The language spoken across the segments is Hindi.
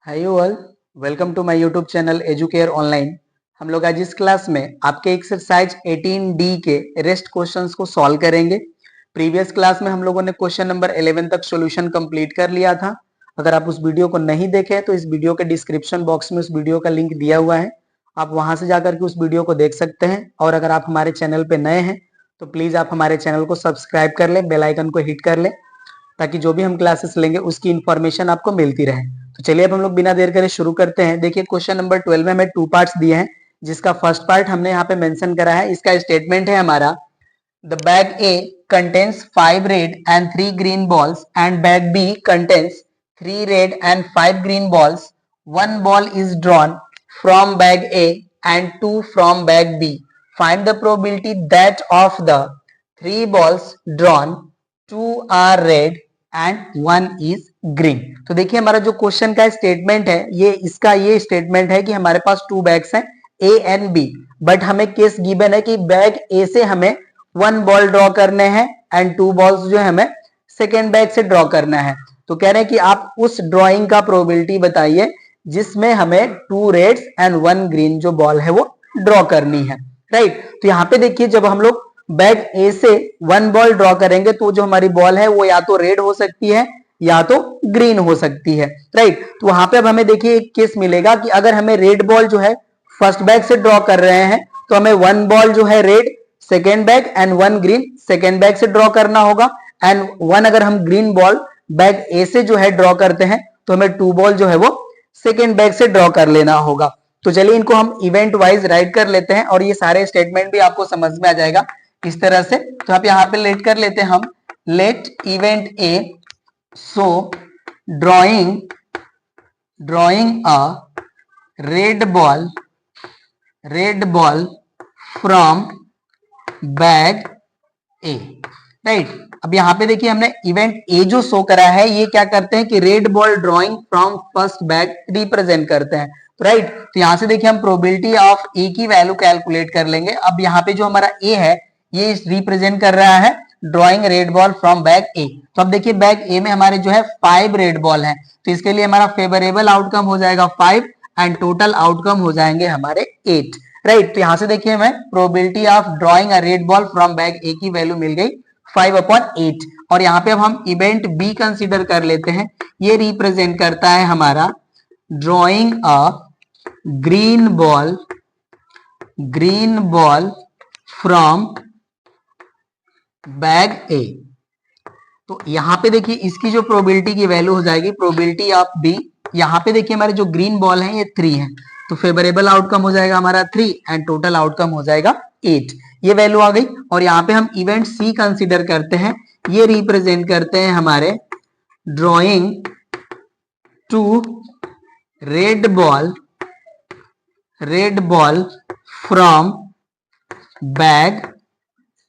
Hi all, welcome to my YouTube channel Educare online. हम लोग आज इस क्लास में आपके एक्सरसाइज 18D के रेस्ट क्वेश्चंस को सॉल्व करेंगे। प्रीवियस क्लास में हम लोगों ने क्वेश्चन नंबर 11 तक सॉल्यूशन कंप्लीट कर लिया था। अगर आप उस वीडियो को नहीं देखे तो इस वीडियो के डिस्क्रिप्शन बॉक्स में उस वीडियो का लिंक दिया हुआ है, आप वहां से जाकर के उस वीडियो को देख सकते हैं। और अगर आप हमारे चैनल पे नए हैं तो प्लीज आप हमारे चैनल को सब्सक्राइब कर लें, बेल आइकन को हिट कर लें, ताकि जो भी हम क्लासेस लेंगे उसकी इन्फॉर्मेशन आपको मिलती रहे। तो चलिए अब हम लोग बिना देर करे शुरू करते हैं। देखिए क्वेश्चन नंबर 12 में हमें 2 पार्ट्स दिए हैं, जिसका फर्स्ट पार्ट हमने यहाँ पे मेंशन करा है। इसका स्टेटमेंट है हमारा, the bag A contains 5 red and 3 green balls and bag B contains 3 red and 5 green balls. 1 ball is drawn from bag A and 2 from bag B. Find the probability that of the 3 balls drawn 2 are red and 1 is green. तो देखिए हमारा जो क्वेश्चन का स्टेटमेंट है, ये स्टेटमेंट है कि हमारे पास 2 बैग्स हैं ए एंड बी, बट हमें केस गिवन है कि बैग ए से हमें 1 बॉल ड्रॉ करने हैं एंड 2 बॉल्स जो है हमें सेकेंड बैग से ड्रॉ करना है। तो कह रहे हैं कि आप उस ड्रॉइंग का प्रोबेबिलिटी बताइए जिसमें हमें 2 रेड्स एंड 1 ग्रीन जो बॉल है वो ड्रॉ करनी है, राइट। तो यहाँ पे देखिए जब हम लोग बैग ए से 1 बॉल ड्रॉ करेंगे तो जो हमारी बॉल है वो या तो रेड हो सकती है या तो ग्रीन हो सकती है, राइट। तो वहां पे अब हमें देखिए एक केस मिलेगा कि अगर हमें रेड बॉल जो है फर्स्ट बैग से ड्रॉ कर रहे हैं तो हमें 1 बॉल जो है red second bag and 1 green second bag से ड्रॉ करना होगा। एंड 1 अगर हम ग्रीन बॉल बैग ए से जो है ड्रॉ करते हैं तो हमें 2 बॉल जो है वो सेकेंड बैग से ड्रॉ कर लेना होगा। तो चलिए इनको हम इवेंट वाइज राइट कर लेते हैं और ये सारे स्टेटमेंट भी आपको समझ में आ जाएगा इस तरह से। तो आप यहाँ पे लेट कर लेते हैं हम, let event A so drawing a red ball from bag A, right. अब यहाँ पे देखिए हमने इवेंट ए जो शो करा है ये क्या करते हैं कि red ball drawing from first bag represent करते हैं, राइट। तो यहाँ से देखिए हम प्रोबेबिलिटी ऑफ ए की वैल्यू कैलकुलेट कर लेंगे। अब यहाँ पे जो हमारा ए है ये रिप्रेजेंट कर रहा है drawing red ball from bag A. तो अब देखिए बैग ए में हमारे जो है 5 रेड बॉल है, तो इसके लिए हमारा फेवरेबल आउटकम हो जाएगा 5 एंड टोटल आउटकम हो जाएंगे हमारे 8, राइट। तो यहां से देखिए हमें probability of drawing a red ball from bag A की वैल्यू मिल गई 5/8। और यहाँ पे अब हम इवेंट बी कंसीडर कर लेते हैं। ये रिप्रेजेंट करता है हमारा drawing a green ball from bag A. तो यहां पे देखिए इसकी जो प्रोबेबिलिटी की वैल्यू हो जाएगी प्रोबेबिलिटी ऑफ बी। यहां पे देखिए हमारे जो ग्रीन बॉल है ये 3 है, तो फेवरेबल आउटकम हो जाएगा हमारा 3 एंड टोटल आउटकम हो जाएगा 8। ये वैल्यू आ गई। और यहाँ पे हम इवेंट सी कंसीडर करते हैं। ये रिप्रेजेंट करते हैं हमारे drawing 2 red ball from bag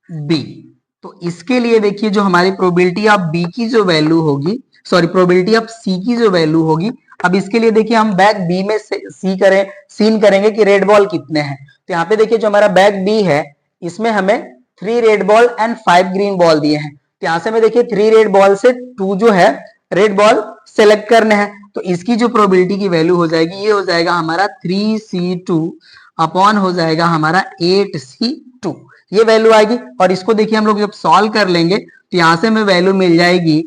B. तो इसके लिए देखिए जो हमारी प्रोबेबिलिटी ऑफ बी की जो वैल्यू होगी, सॉरी प्रोबेबिलिटी ऑफ सी की जो वैल्यू होगी, अब इसके लिए देखिए हम बैग बी में सीन करेंगे कि रेड बॉल कितने हैं। तो यहाँ पे देखिए जो हमारा बैग बी है इसमें हमें 3 red ball and 5 green ball दिए हैं। तो यहाँ से हमें देखिए 3 रेड बॉल से 2 जो है रेड बॉल सेलेक्ट करने हैं। तो इसकी जो प्रोबेबिलिटी की वैल्यू हो जाएगी ये हो जाएगा हमारा 3C2 अपॉन हो जाएगा हमारा 8C2, ये वैल्यू आएगी। और इसको देखिए हम लोग जब सॉल्व कर लेंगे तो यहां से हमें वैल्यू मिल जाएगी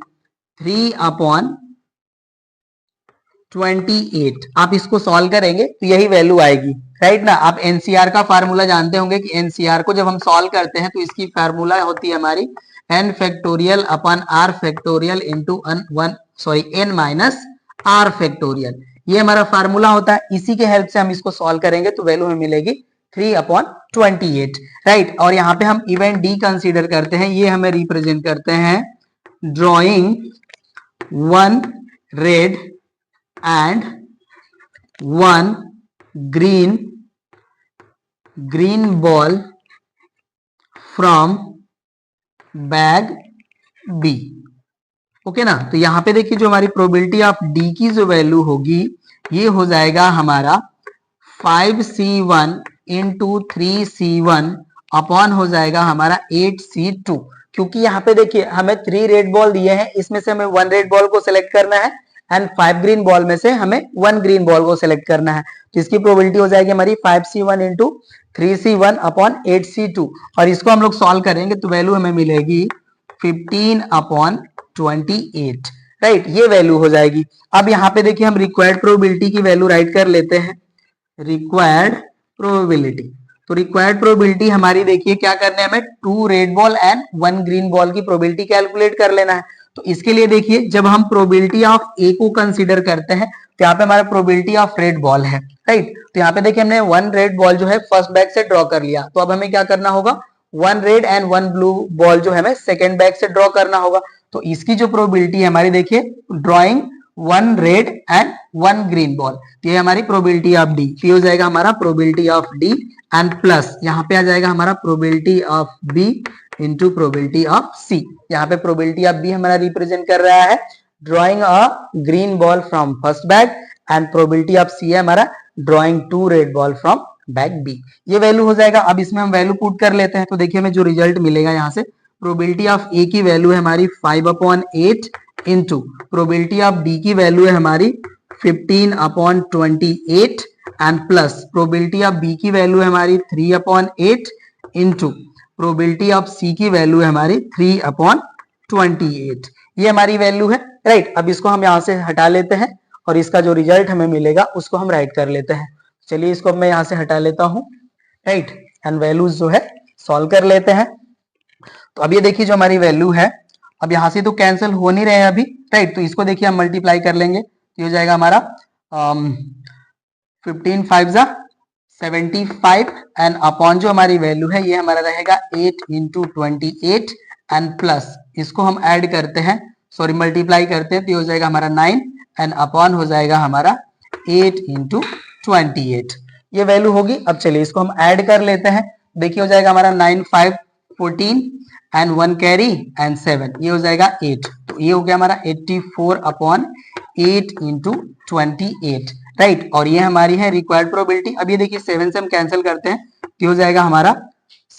3/28। आप इसको सॉल्व करेंगे तो यही वैल्यू आएगी, राइट ना। आप एनसीआर का फार्मूला जानते होंगे कि एनसीआर को जब हम सॉल्व करते हैं तो इसकी फार्मूला होती है हमारी n फैक्टोरियल अपन r factorial into n minus r factorial. ये हमारा फार्मूला होता है, इसी के हेल्प से हम इसको सॉल्व करेंगे तो वैल्यू हमें मिलेगी 3/28, राइट। और यहाँ पे हम इवेंट डी कंसीडर करते हैं। ये हमें रिप्रेजेंट करते हैं drawing 1 red and 1 green ball from bag B, okay ना। तो यहाँ पे देखिए जो हमारी प्रोबेबिलिटी ऑफ डी की जो वैल्यू होगी ये हो जाएगा हमारा 5C1 इंटू 3C1 अपॉन हो जाएगा हमारा 8C2। क्योंकि यहाँ पे देखिए हमें 3 रेड बॉल दिए हैं, इसमें से हमें 1 रेड बॉल को सिलेक्ट करना है एंड 5 ग्रीन बॉल में से हमें 1 ग्रीन बॉल को सिलेक्ट करना है। तो इसकी प्रोबेबिलिटी हो जाएगी हमारी 5c1 into 3c1 upon 8c2 और इसको हम लोग सॉल्व करेंगे तो वैल्यू हमें मिलेगी 15 अपॉन 28, राइट, ये वैल्यू हो जाएगी। अब यहाँ पे देखिए हम रिक्वायर्ड प्रोबेबिलिटी की वैल्यू राइट कर लेते हैं, रिक्वायर्ड प्रोबेबिलिटी। तो रिक्वायर्ड प्रोबेबिलिटी हमारी देखिए क्या करना है, हमें 2 red ball and 1 green ball की प्रोबेबिलिटी कैलकुलेट कर लेना है। तो इसके लिए देखिए जब हम प्रोबेबिलिटी ऑफ ए को कंसीडर करते हैं तो यहाँ पे हमारा प्रोबेबिलिटी ऑफ रेड बॉल है, राइट। तो यहाँ पे देखिए हमने 1 रेड बॉल जो है फर्स्ट बैग से ड्रॉ कर लिया, तो अब हमें क्या करना होगा, 1 रेड एंड 1 ब्लू बॉल जो है हमें सेकेंड बैग से ड्रॉ करना होगा। तो इसकी जो प्रोबेबिलिटी है हमारी देखिए drawing 1 red and 1 green ball, ये हमारी प्रोबेबिलिटी ऑफ डी, ये हो जाएगा हमारा probability of D and plus यहाँ पे आ जाएगा हमारा probability of B into probability of C. यहाँ पे प्रोबेबिलिटी ऑफ बी हमारा रिप्रेजेंट कर रहा है drawing a green ball from first bag and probability of C है हमारा drawing 2 red ball from bag B. ये वैल्यू हो जाएगा। अब इसमें हम वैल्यू पुट कर लेते हैं तो देखिए हमें जो रिजल्ट मिलेगा यहाँ से, प्रोबेबिलिटी ऑफ ए की वैल्यू है हमारी 5/8 इंटू प्रोबेबिलिटी ऑफ डी की वैल्यू है हमारी 15/28 and plus probability of B की वैल्यू है हमारी 3/8 इंटू प्रोबेबिलिटी ऑफ सी की वैल्यू है हमारी 3/28। ये हमारी वैल्यू है, राइट। अब इसको हम यहाँ से हटा लेते हैं और इसका जो रिजल्ट हमें मिलेगा उसको हम राइट कर लेते हैं। चलिए इसको मैं यहाँ से हटा लेता हूँ, राइट, एंड वैल्यूज जो है सॉल्व कर लेते हैं। तो अब ये देखिए जो हमारी वैल्यू है, अब यहाँ से तो कैंसिल हो नहीं रहे हैं अभी, राइट। तो इसको देखिए हम मल्टीप्लाई कर लेंगे, तो ये हो जाएगा हमारा 15 5 जा 75 एंड अपॉन जो हमारी वैल्यू है ये हमारा रहेगा 8 इंटू 28 एंड प्लस इसको हम ऐड करते हैं, सॉरी मल्टीप्लाई करते हैं, तो ये हो जाएगा हमारा 9 एंड अपॉन हो जाएगा हमारा 8 इंटू 28, ये वैल्यू होगी। अब चलिए इसको हम ऐड कर लेते हैं, देखिए हो जाएगा हमारा 9 5 14 एंड 1 कैरी एंड 7, ये हो जाएगा 8, तो ये हो गया हमारा 84/8 इंटू 28, राइट। और ये हमारी है रिक्वायर्ड प्रोबेबिलिटी। अब ये देखिए 7 से हम कैंसिल करते हैं तो हो जाएगा हमारा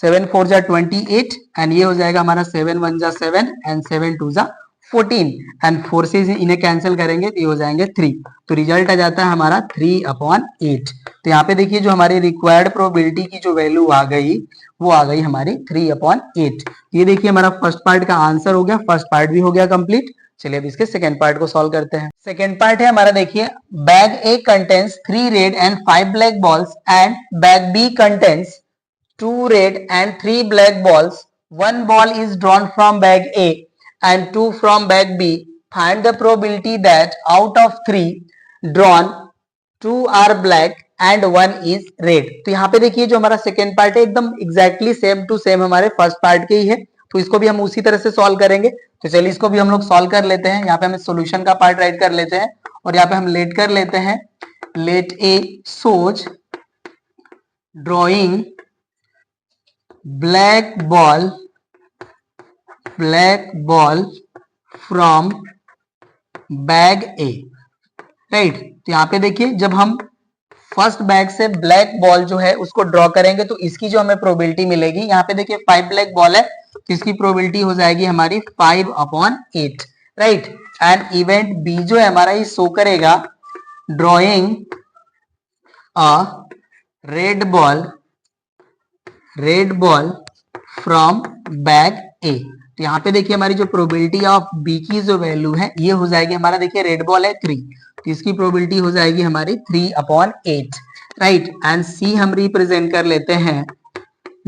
7 4 जा 28 एंड ये हो जाएगा हमारा 7 1 जा 7 एंड 7 2 जा 14 एंड 4 से इन्हें कैंसिल करेंगे तो ये हो जाएंगे 3, तो रिजल्ट आ जाता है हमारा 3/8। तो यहाँ पे देखिए जो हमारी रिक्वायर्ड प्रोबेबिलिटी की जो वैल्यू आ गई वो आ गई हमारी 3/8। ये देखिए हमारा फर्स्ट पार्ट का आंसर हो गया, फर्स्ट पार्ट भी हो गया कंप्लीट। चलिए अब इसके सेकंड पार्ट को सॉल्व करते हैं। सेकंड पार्ट है हमारा, देखिए bag A contains 3 red and 5 black balls and bag B contains 2 red and 3 black balls, 1 ball is drawn from bag A and 2 from bag B. Find the probability that out of 3 drawn 2 are black and 1 is red. तो यहाँ पे देखिए जो हमारा सेकेंड पार्ट है एकदम एग्जैक्टली सेम टू सेम हमारे फर्स्ट पार्ट के ही है, तो इसको भी हम उसी तरह से सॉल्व करेंगे। तो चलिए इसको भी हम लोग सॉल्व कर लेते हैं। यहाँ पे हम सॉल्यूशन का पार्ट राइट कर लेते हैं और यहाँ पे हम लेट कर लेते हैं, let A shows drawing black ball from bag A, right. तो यहाँ पे देखिए जब हम फर्स्ट बैग से ब्लैक बॉल जो है उसको ड्रॉ करेंगे तो इसकी जो हमें प्रोबेबिलिटी मिलेगी, यहाँ पे देखिए 5 ब्लैक बॉल है तो इसकी प्रोबेबिलिटी हो जाएगी हमारी 5/8, राइट। एंड इवेंट बी जो है हमारा ये शो करेगा drawing a red ball from bag A. तो यहाँ पे देखिए हमारी जो प्रोबेबिलिटी ऑफ बी की जो वैल्यू है ये हो जाएगी हमारा, देखिए रेड बॉल है 3 तो इसकी प्रोबेबिलिटी हो जाएगी हमारी 3/8, राइट। एंड सी हम रिप्रेजेंट कर लेते हैं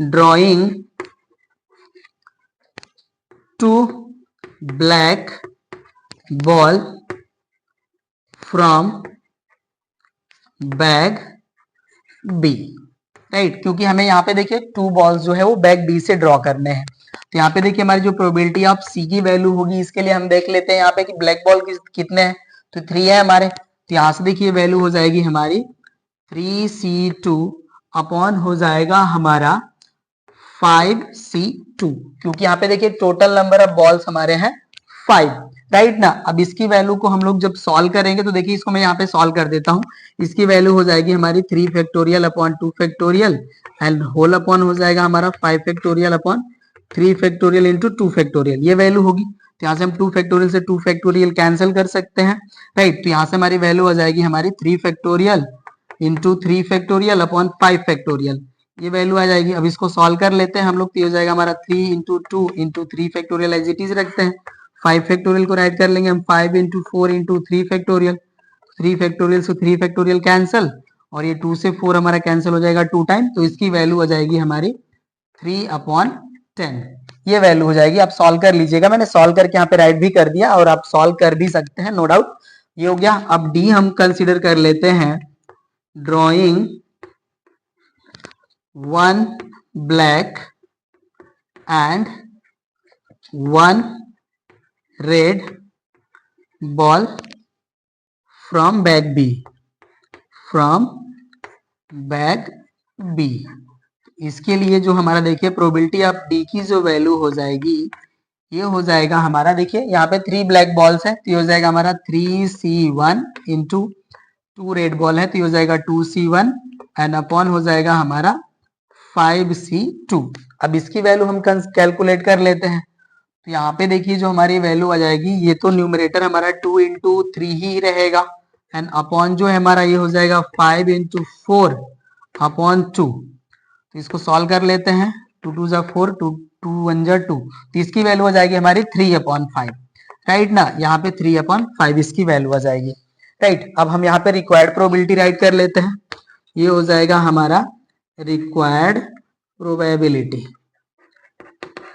drawing 2 black ball from bag B, right. क्योंकि हमें यहाँ पे देखिए 2 बॉल्स जो है वो बैग बी से ड्रॉ करने हैं। तो यहाँ पे देखिए हमारी जो प्रोबेबिलिटी ऑफ सी की वैल्यू होगी इसके लिए हम देख लेते हैं यहाँ पे कि ब्लैक बॉल कितने हैं, तो 3 है हमारे। तो यहाँ से देखिए वैल्यू हो जाएगी हमारी 3C2 अपॉन हो जाएगा हमारा 5C2, क्योंकि यहाँ पे देखिए टोटल नंबर ऑफ बॉल्स हमारे हैं 5, राइट ना। अब इसकी वैल्यू को हम लोग जब सॉल्व करेंगे तो देखिए इसको मैं यहाँ पे सॉल्व कर देता हूँ। इसकी वैल्यू हो जाएगी हमारी 3 factorial upon 2 factorial and whole upon हो जाएगा हमारा 5 factorial upon 3 factorial into 2 factorial, ये वैल्यू होगी। तो यहाँ से हम 2 फैक्टोरियल से 2 फैक्टोरियल कैंसिल कर सकते हैं, राइट। तो यहाँ से हमारी वैल्यू आ जाएगी हमारी 3 factorial into 3 factorial upon 5 factorial, ये वैल्यू आ जाएगी। अब इसको सॉल्व कर लेते हैं हम लोग, तो ये हो जाएगा हमारा 3 into 2 into 3 factorial as it is रखते हैं, 5 फैक्टोरियल को राइट कर लेंगे हम 5 इंटू 4 इंटू 3 फैक्टोरियल, 3 फैक्टोरियल से 3 फैक्टोरियल कैंसिल, और ये 2 से 4 हमारा कैंसिल हो जाएगा 2 टाइम, तो इसकी वैल्यू आ जाएगी हमारी 3/10, ये वैल्यू हो जाएगी। आप सॉल्व कर लीजिएगा, मैंने सॉल्व करके यहाँ पे राइट भी कर दिया और आप सॉल्व कर भी सकते हैं, नो डाउट। ये हो गया। अब डी हम कंसीडर कर लेते हैं, drawing 1 black and 1 red ball from bag B, from bag B. इसके लिए जो हमारा देखिए प्रोबेबिलिटी ऑफ डी की जो वैल्यू हो जाएगी, ये हो जाएगा हमारा, देखिए यहाँ पे 3 ब्लैक बॉल्स है, तो ये हो जाएगा हमारा 3C1 इंटू 2 रेड बॉल है, तो ये हो जाएगा 2C1 एंड अपॉन हो जाएगा हमारा 5C2। अब इसकी वैल्यू हम कैलकुलेट कर लेते हैं, तो यहाँ पे देखिए जो हमारी वैल्यू आ जाएगी, ये तो न्यूमरेटर हमारा 2 इंटू 3 ही रहेगा, एंड अपॉन जो है हमारा ये हो जाएगा 5 इंटू 4 अपॉन 2। तो इसको सॉल्व कर लेते हैं, 2 2 जा 4, 2 2 1 जा 2, तो इसकी वैल्यू आ जाएगी हमारी 3/5, राइट ना। यहाँ पे 3/5 इसकी वैल्यू आ जाएगी, राइट। अब हम यहाँ पे रिक्वायर्ड प्रोबेबिलिटी राइट कर लेते हैं, ये हो जाएगा हमारा रिक्वायर्ड प्रोबेबिलिटी,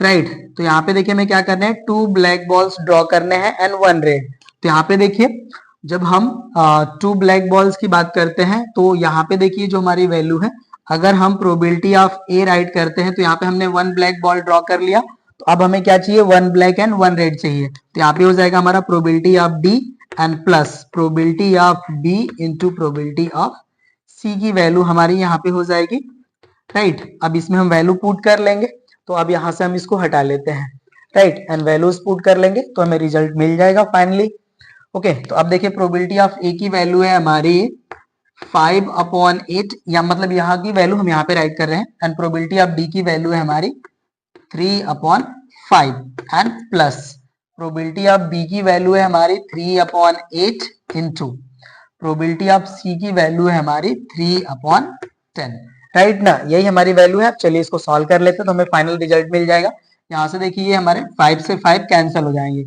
राइट। तो यहाँ पे देखिए हमें क्या करना है, 2 ब्लैक बॉल्स ड्रॉ करने हैं एंड 1 रेड। तो यहाँ पे देखिए जब हम 2 ब्लैक बॉल्स की बात करते हैं, तो यहाँ पे देखिए जो हमारी वैल्यू है, अगर हम प्रोबेबिलिटी ऑफ ए राइट करते हैं, तो यहाँ पे हमने 1 ब्लैक बॉल ड्रॉ कर लिया, तो अब हमें क्या चाहिए, 1 ब्लैक एंड 1 रेड चाहिए। तो यहाँ पे हो जाएगा हमारा probability of D and plus probability of B into probability of C की वैल्यू हमारी यहाँ पे हो जाएगी, राइट। अब इसमें हम वैल्यू पुट कर लेंगे, तो अब यहाँ से हम इसको हटा लेते हैं, राइट, एंड वैल्यूज पुट कर लेंगे तो हमें रिजल्ट मिल जाएगा फाइनली। ओके, तो अब देखिए प्रोबेबिलिटी ऑफ ए की वैल्यू है हमारी 5/8, या मतलब यहाँ की वैल्यू हम यहाँ पे राइट कर रहे हैं, एंड प्रोबेबिलिटी ऑफ डी की वैल्यू है हमारी 3/5 and plus probability of B की वैल्यू है हमारी 3/8 इंटू प्रोबेबिलिटी ऑफ सी की वैल्यू है हमारी 3/10, राइट ना। यही हमारी वैल्यू है। अब चलिए इसको सॉल्व कर लेते हैं, तो हमें फाइनल रिजल्ट मिल जाएगा। यहाँ से देखिए ये हमारे 5 से 5 कैंसिल हो जाएंगे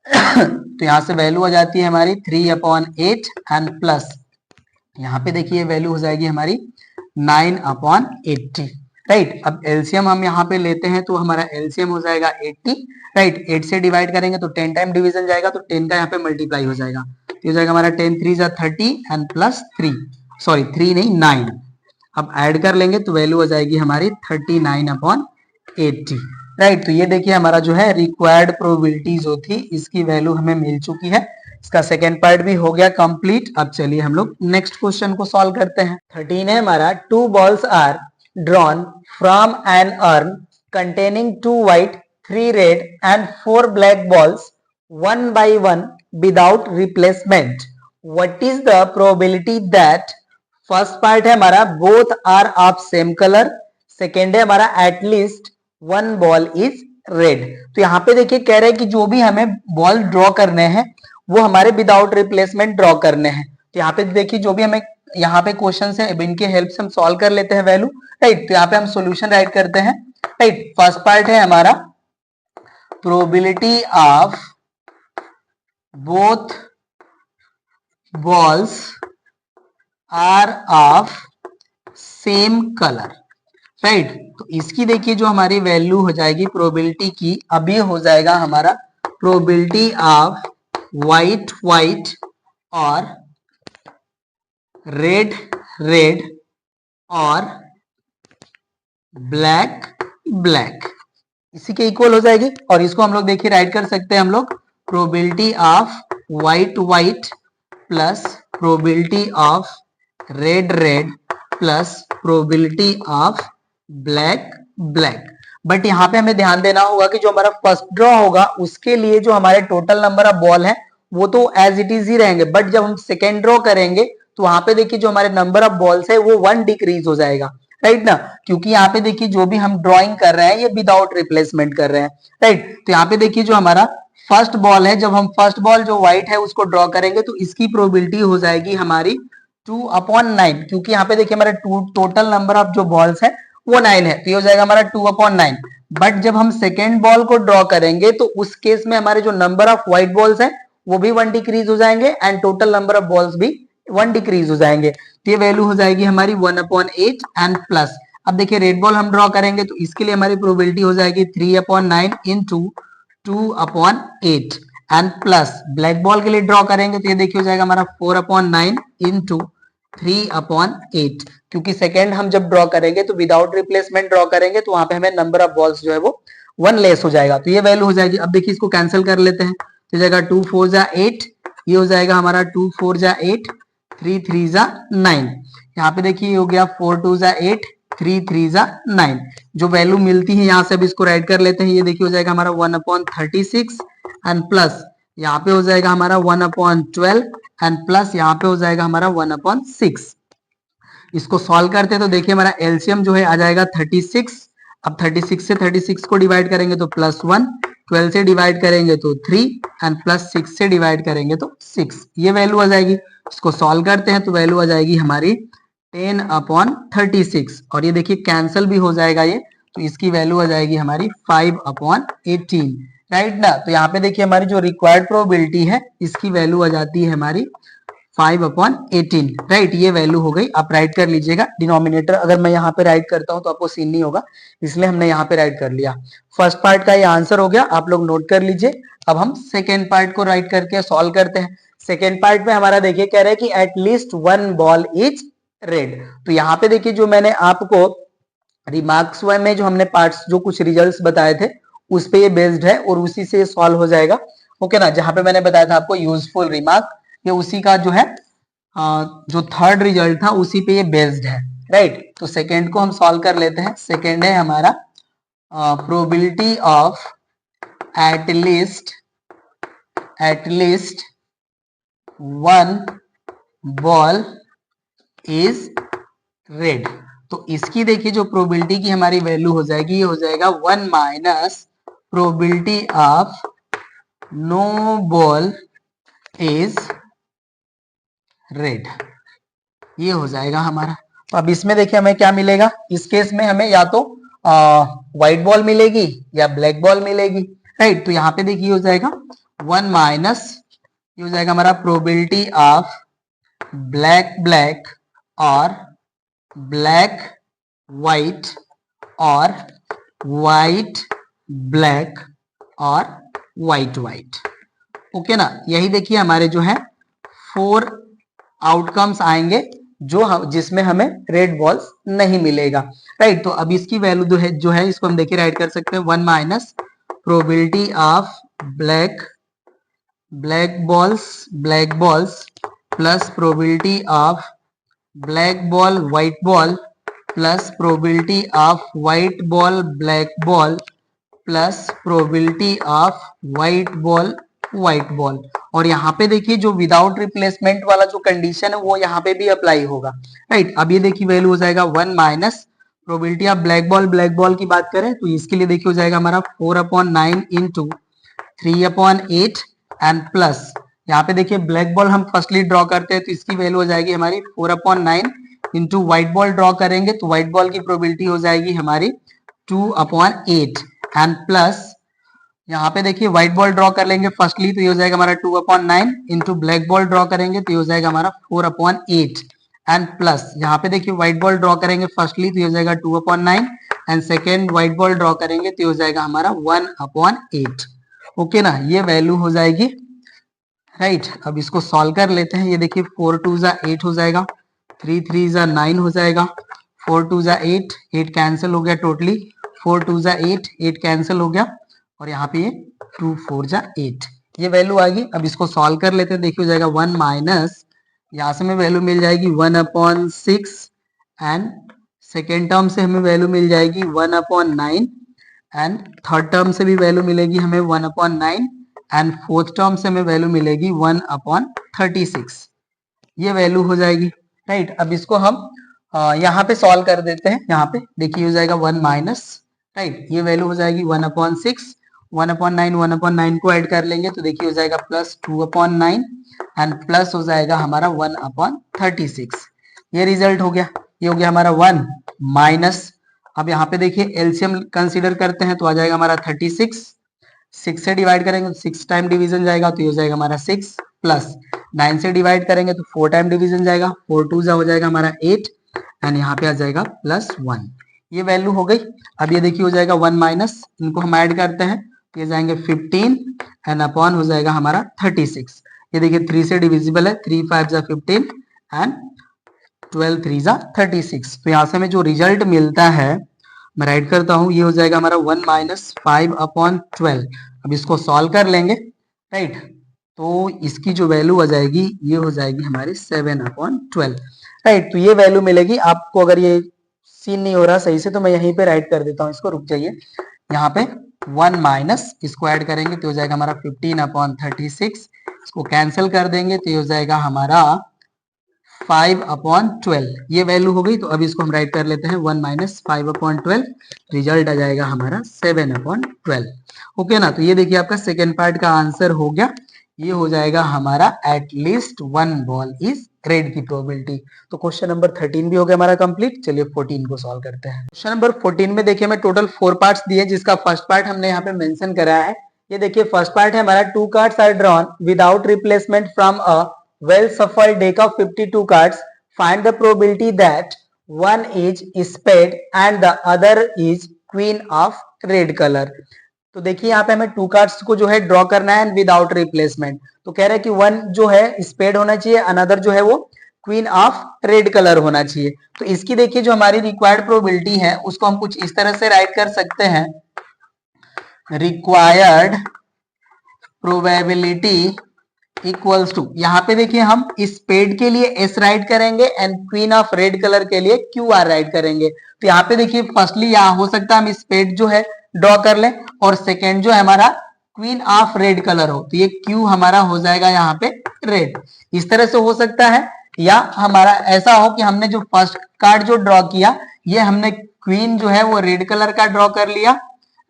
तो यहाँ से वैल्यू आ जाती है हमारी 3/8 एंड प्लस यहाँ पे देखिए वैल्यू हो जाएगी हमारी 9/80, राइट। अब एलसीएम हम यहाँ पे लेते हैं, तो हमारा एलसीएम हो जाएगा 80, राइट। 8 से डिवाइड करेंगे तो 10 टाइम डिवीजन जाएगा, तो 10 का यहाँ पे मल्टीप्लाई हो जाएगा, तो हो जाएगा हमारा 10 3 जा 30 एंड प्लस 3, सॉरी 3 नहीं 9। अब ऐड कर लेंगे तो वैल्यू आ जाएगी हमारी 39/80, राइट। तो ये देखिए हमारा जो है रिक्वायर्ड प्रोबेबिलिटी जो थी, इसकी वैल्यू हमें मिल चुकी है। इसका सेकेंड पार्ट भी हो गया कंप्लीट। अब चलिए हम लोग नेक्स्ट क्वेश्चन को सॉल्व करते हैं। 13 है हमारा, 2 balls are drawn from an urn containing 2 white 3 red and 4 black balls 1 by 1 without replacement. What is the probability that, first part है हमारा both are of same colour, second है हमारा एटलीस्ट 1 बॉल इज रेड। तो यहाँ पे देखिए कह रहे हैं कि जो भी हमें बॉल ड्रॉ करने हैं वो हमारे विदाउट रिप्लेसमेंट ड्रॉ करने हैं। तो यहाँ पे देखिए जो भी हमें यहाँ पे क्वेश्चन है, इनके हेल्प से हम सॉल्व कर लेते हैं वैल्यू, राइट। तो यहाँ पे हम सॉल्यूशन राइट करते हैं, राइट। फर्स्ट पार्ट है हमारा probability of both balls are of same colour, right. तो इसकी देखिए जो हमारी वैल्यू हो जाएगी प्रोबेबिलिटी की, अभी हो जाएगा हमारा प्रोबेबिलिटी ऑफ व्हाइट व्हाइट और रेड रेड और ब्लैक ब्लैक, इसी के इक्वल हो जाएगी। और इसको हम लोग देखिए राइट कर सकते हैं हम लोग, probability of white white plus probability of red red plus probability of black black. But यहाँ पे हमें ध्यान देना होगा कि जो हमारा फर्स्ट ड्रॉ होगा उसके लिए जो हमारे टोटल नंबर ऑफ बॉल है वो तो एज इट इज ही रहेंगे, बट जब हम सेकेंड ड्रॉ करेंगे तो वहां पे देखिए जो हमारे नंबर ऑफ बॉल्स है वो 1 डिक्रीज हो जाएगा, राइट ना। क्योंकि यहाँ पे देखिए जो भी हम ड्रॉइंग कर रहे हैं ये विदाउट रिप्लेसमेंट कर रहे हैं, राइट। तो यहाँ पे देखिए जो हमारा फर्स्ट बॉल है, जब हम फर्स्ट बॉल जो व्हाइट है उसको ड्रॉ करेंगे तो इसकी प्रोबेबिलिटी हो जाएगी हमारी 2/9, क्योंकि यहाँ पे देखिए हमारे टोटल नंबर ऑफ जो बॉल्स है वो 9 है, तो ये हो जाएगा हमारा 2/9। बट जब हम सेकेंड बॉल को ड्रॉ करेंगे तो उस केस में हमारे जो नंबर ऑफ व्हाइट बॉल्स है वो भी 1 डिक्रीज हो जाएंगे and total number of balls भी 1 डिक्रीज हो जाएंगे, तो ये वैल्यू हो जाएगी हमारी 1/8 एंड प्लस। अब देखिए रेड बॉल हम ड्रॉ करेंगे तो इसके लिए हमारी प्रोबेबिलिटी हो जाएगी 3/9 into 2/8 and plus black ball के लिए ड्रॉ करेंगे तो ये देखिए हो जाएगा हमारा 4/9 इंटू 3/8, क्योंकि सेकेंड हम जब ड्रॉ करेंगे तो विदाउट रिप्लेसमेंट ड्रॉ करेंगे तो वहां पे हमें नंबर ऑफ बॉल्स जो है वो 1 लेस हो जाएगा, तो ये वैल्यू हो जाएगी। अब देखिए इसको कैंसिल कर लेते हैं, तो जाएगा 2 4 जा 8, ये हो जाएगा हमारा 2 4 जा 8, 3 3 जा 9, यहाँ पे देखिए ये हो गया 4 2 जा 8, 3 3 जा 9, जो वैल्यू मिलती है यहाँ से अब इसको राइट कर लेते हैं, ये देखिए हो जाएगा हमारा 1/36 एंड प्लस यहाँ पे हो जाएगा हमारा 1/12 एंड प्लस यहाँ पे हो जाएगा हमारा 1/6। इसको सॉल्व करते हैं तो देखिए हमारा एलसीएम जो है आ जाएगा 36। अब 36 से 36 को डिवाइड करेंगे तो +1, 12 से डिवाइड करेंगे तो 3 एंड +6 से डिवाइड करेंगे तो 6, ये वैल्यू आ जाएगी। इसको सॉल्व करते हैं तो वैल्यू आ जाएगी हमारी 10/36 और ये देखिए कैंसिल भी हो जाएगा ये, तो इसकी वैल्यू आ जाएगी हमारी 5/18, राइट ना। तो यहाँ पे देखिए हमारी जो रिक्वायर्ड प्रोबेबिलिटी है इसकी वैल्यू आ जाती है हमारी 5/18, राइट, ये वैल्यू हो गई। आप राइट कर लीजिएगा डिनोमिनेटर, अगर मैं यहाँ पे राइट करता हूँ तो आपको सीन नहीं होगा, इसलिए हमने यहाँ पे राइट कर लिया। फर्स्ट पार्ट का ये आंसर हो गया, आप लोग नोट कर लीजिए। अब हम सेकेंड पार्ट को राइट करके सॉल्व करते हैं। सेकेंड पार्ट में हमारा देखिए कह रहे हैं कि एटलीस्ट 1 बॉल इज रेड, तो यहाँ पे देखिए जो मैंने आपको रिमार्क्स में जो हमने पार्ट्स जो कुछ रिजल्ट्स बताए थे उस पे ये बेस्ड है और उसी से सॉल्व हो जाएगा, ओके ना। जहां पे मैंने बताया था आपको यूजफुल रिमार्क, ये उसी का जो है जो थर्ड रिजल्ट था उसी पे ये बेस्ड है, राइट। तो सेकेंड को हम सॉल्व कर लेते हैं। सेकेंड है हमारा probability of at least 1 ball is red, तो इसकी देखिए जो प्रोबेबिलिटी की हमारी वैल्यू हो जाएगी, ये हो जाएगा 1 minus probability of no ball is red, ये हो जाएगा हमारा। तो अब इसमें देखिए हमें क्या मिलेगा, इस केस में हमें या तो व्हाइट बॉल मिलेगी या ब्लैक बॉल मिलेगी, राइट। तो यहाँ पे देखिए हो जाएगा 1 माइनस ये हो जाएगा हमारा प्रोबेबिलिटी ऑफ ब्लैक ब्लैक और ब्लैक व्हाइट और व्हाइट ब्लैक और व्हाइट व्हाइट, ओके ना। यही देखिए हमारे जो है 4 आउटकम्स आएंगे जिसमें हमें रेड बॉल्स नहीं मिलेगा, राइट। तो अब इसकी वैल्यू जो है इसको हम देखिए राइट कर सकते हैं 1 minus probability of black balls plus probability of black ball white ball plus probability of white ball black ball plus probability of white ball white ball, और यहाँ पे देखिए जो विदाउट रिप्लेसमेंट वाला जो कंडीशन है वो यहाँ पे भी अप्लाई होगा, राइट। अब ये देखिए वैल्यू हो जाएगा 1 minus probability of black ball की बात करें तो इसके लिए देखिए हो जाएगा हमारा 4/9 इंटू 3/8 एंड प्लस यहाँ पे देखिए ब्लैक बॉल हम फर्स्टली ड्रॉ करते हैं तो इसकी वैल्यू हो जाएगी हमारी 4/9 इंटू व्हाइट बॉल ड्रॉ करेंगे तो व्हाइट बॉल की प्रोबेबिलिटी हो जाएगी हमारी 2/8 एंड प्लस यहाँ पे देखिए व्हाइट बॉल ड्रॉ कर लेंगे फर्स्टली तो ये हो जाएगा हमारा 2/9 इंटू ब्लैक बॉल ड्रॉ करेंगे तो ये हो जाएगा हमारा 4/8 एंड प्लस यहाँ पे देखिए व्हाइट बॉल ड्रॉ करेंगे फर्स्टली तो ये हो जाएगा 2/9 and second white ball draw करेंगे तो ये हो जाएगा हमारा 1/8, ओके ना, ये वैल्यू हो जाएगी, राइट। अब इसको सॉल्व कर लेते हैं। ये देखिए 4 2 जा 8 हो जाएगा, 3 3 जा 9 हो जाएगा, 4 2 जा 8 कैंसिल हो गया टोटली, 4 2 जा 8 कैंसिल हो गया और यहाँ पे ये 2 4 जा 8, ये वैल्यू आ गई। अब इसको सॉल्व कर लेते हैं। देखिए हो जाएगा 1 माइनस यहाँ से हमें वैल्यू मिल जाएगी 1/6 एंड सेकेंड टर्म से हमें वैल्यू मिल जाएगी 1/9 एंड थर्ड टर्म से भी वैल्यू मिलेगी हमें 1/9 एंड फोर्थ टर्म से हमें वैल्यू मिलेगी 1/36, ये वैल्यू हो जाएगी, राइट। अब इसको हम यहाँ पे सॉल्व कर देते हैं। यहाँ पे देखिए हो जाएगा 1 माइनस, राइट, ये वैल्यू हो जाएगी 1/6, 1/9 1/9 को ऐड कर लेंगे तो देखिए हो जाएगा प्लस 2/9 एंड प्लस हो जाएगा हमारा 1/36। ये रिजल्ट हो गया। ये हो गया हमारा 1 माइनस, अब यहाँ पे देखिए एलसीएम कंसीडर करते हैं तो आ जाएगा हमारा 36, 6 से डिवाइड करेंगे तो 6 टाइम डिवीजन जाएगा तो ये हो जाएगा हमारा 6 प्लस 9 से डिवाइड करेंगे तो 4 टाइम डिवीजन जाएगा, 4 2 हो जाएगा हमारा 8 एंड यहाँ पे आ जाएगा प्लस 1। ये वैल्यू हो गई। अब ये देखिए हो जाएगा 1 माइनस, इनको हम ऐड करते हैं तो ये जाएंगे 15 एंड अपॉन हो जाएगा हमारा 36। ये देखिए 3 से डिविजिबल है, 3 5 जा 15 एंड 12 3 जा 36। तो यहाँ से हमें जो रिजल्ट मिलता है मैं राइट करता हूँ, ये हो जाएगा हमारा 1 माइनस 5/12। अब इसको सॉल्व कर लेंगे, राइट, तो इसकी जो वैल्यू आ जाएगी ये हो जाएगी हमारी 7/12, राइट। तो ये वैल्यू मिलेगी आपको। अगर ये सीन नहीं हो रहा सही से तो मैं यहीं पे राइट कर देता हूँ इसको, रुक जाइए। यहाँ पे 1 माइनस इसको ऐड करेंगे तो हो जाएगा हमारा 15/36, इसको कैंसिल कर देंगे तो ये हो जाएगा हमारा 5/12। ये वैल्यू हो गई। तो अब इसको हम राइट कर लेते हैं 1 माइनस 5/12, रिजल्ट आ जाएगा हमारा 7/12। ओके ना। तो ये देखिए आपका सेकेंड पार्ट का आंसर हो गया। ये हो जाएगा हमारा एटलीस्ट 1 बॉल इज रेड की प्रोबेबिलिटी। तो क्वेश्चन नंबर 13 भी हो गया हमारा कंप्लीट। चलिए 14 को सॉल्व करते हैं। क्वेश्चन नंबर 14 में देखिए हमें टोटल 4 पार्ट्स दिए, जिसका फर्स्ट पार्ट हमने यहाँ पे मेंशन करा है। ये देखिए फर्स्ट पार्ट है हमारा 2 cards are drawn without replacement from a well shuffled deck of 52 cards. Find the probability that one is spade and the other is queen of red color. तो देखिए यहाँ पे हमें 2 कार्ड्स को जो है ड्रॉ करना है विदाउट रिप्लेसमेंट। तो कह रहे हैं कि वन जो है स्पेड होना चाहिए, अनदर जो है वो क्वीन ऑफ रेड कलर होना चाहिए। तो इसकी देखिए जो हमारी रिक्वायर्ड प्रोबेबिलिटी है उसको हम कुछ इस तरह से राइट कर सकते हैं, रिक्वायर्ड प्रोबेबिलिटी इक्वल्स टू, यहाँ पे देखिए हम स्पेड के लिए एस राइट करेंगे and queen of red colour के लिए क्यू आर राइट करेंगे। तो यहाँ पे देखिए फर्स्टली यहाँ हो सकता है हम स्पेड जो है ड्रॉ कर लें और सेकेंड जो है हमारा क्वीन ऑफ रेड कलर हो, तो ये क्यू हमारा हो जाएगा यहाँ पे रेड। इस तरह से हो सकता है, या हमारा ऐसा हो कि हमने जो फर्स्ट कार्ड जो ड्रॉ किया ये हमने क्वीन जो है वो रेड कलर का ड्रॉ कर लिया,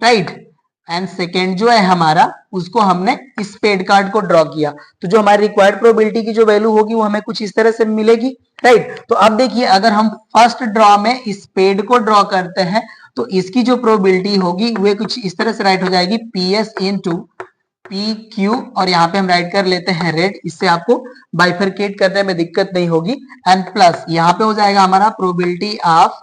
राइट, एंड सेकेंड जो है हमारा उसको हमने स्पेड कार्ड को ड्रॉ किया। तो जो हमारी रिक्वायर्ड प्रोबेबिलिटी की जो वैल्यू होगी वो हमें कुछ इस तरह से मिलेगी, राइट। तो अब देखिए अगर हम फर्स्ट ड्रॉ में स्पेड को ड्रॉ करते हैं तो इसकी जो प्रोबेबिलिटी होगी वो कुछ इस तरह से राइट हो जाएगी, PS इंटू PQ, और यहाँ पे हम राइट कर लेते हैं रेड, इससे आपको बाइफरकेट करने में दिक्कत नहीं होगी, एंड प्लस यहाँ पे हो जाएगा हमारा probability of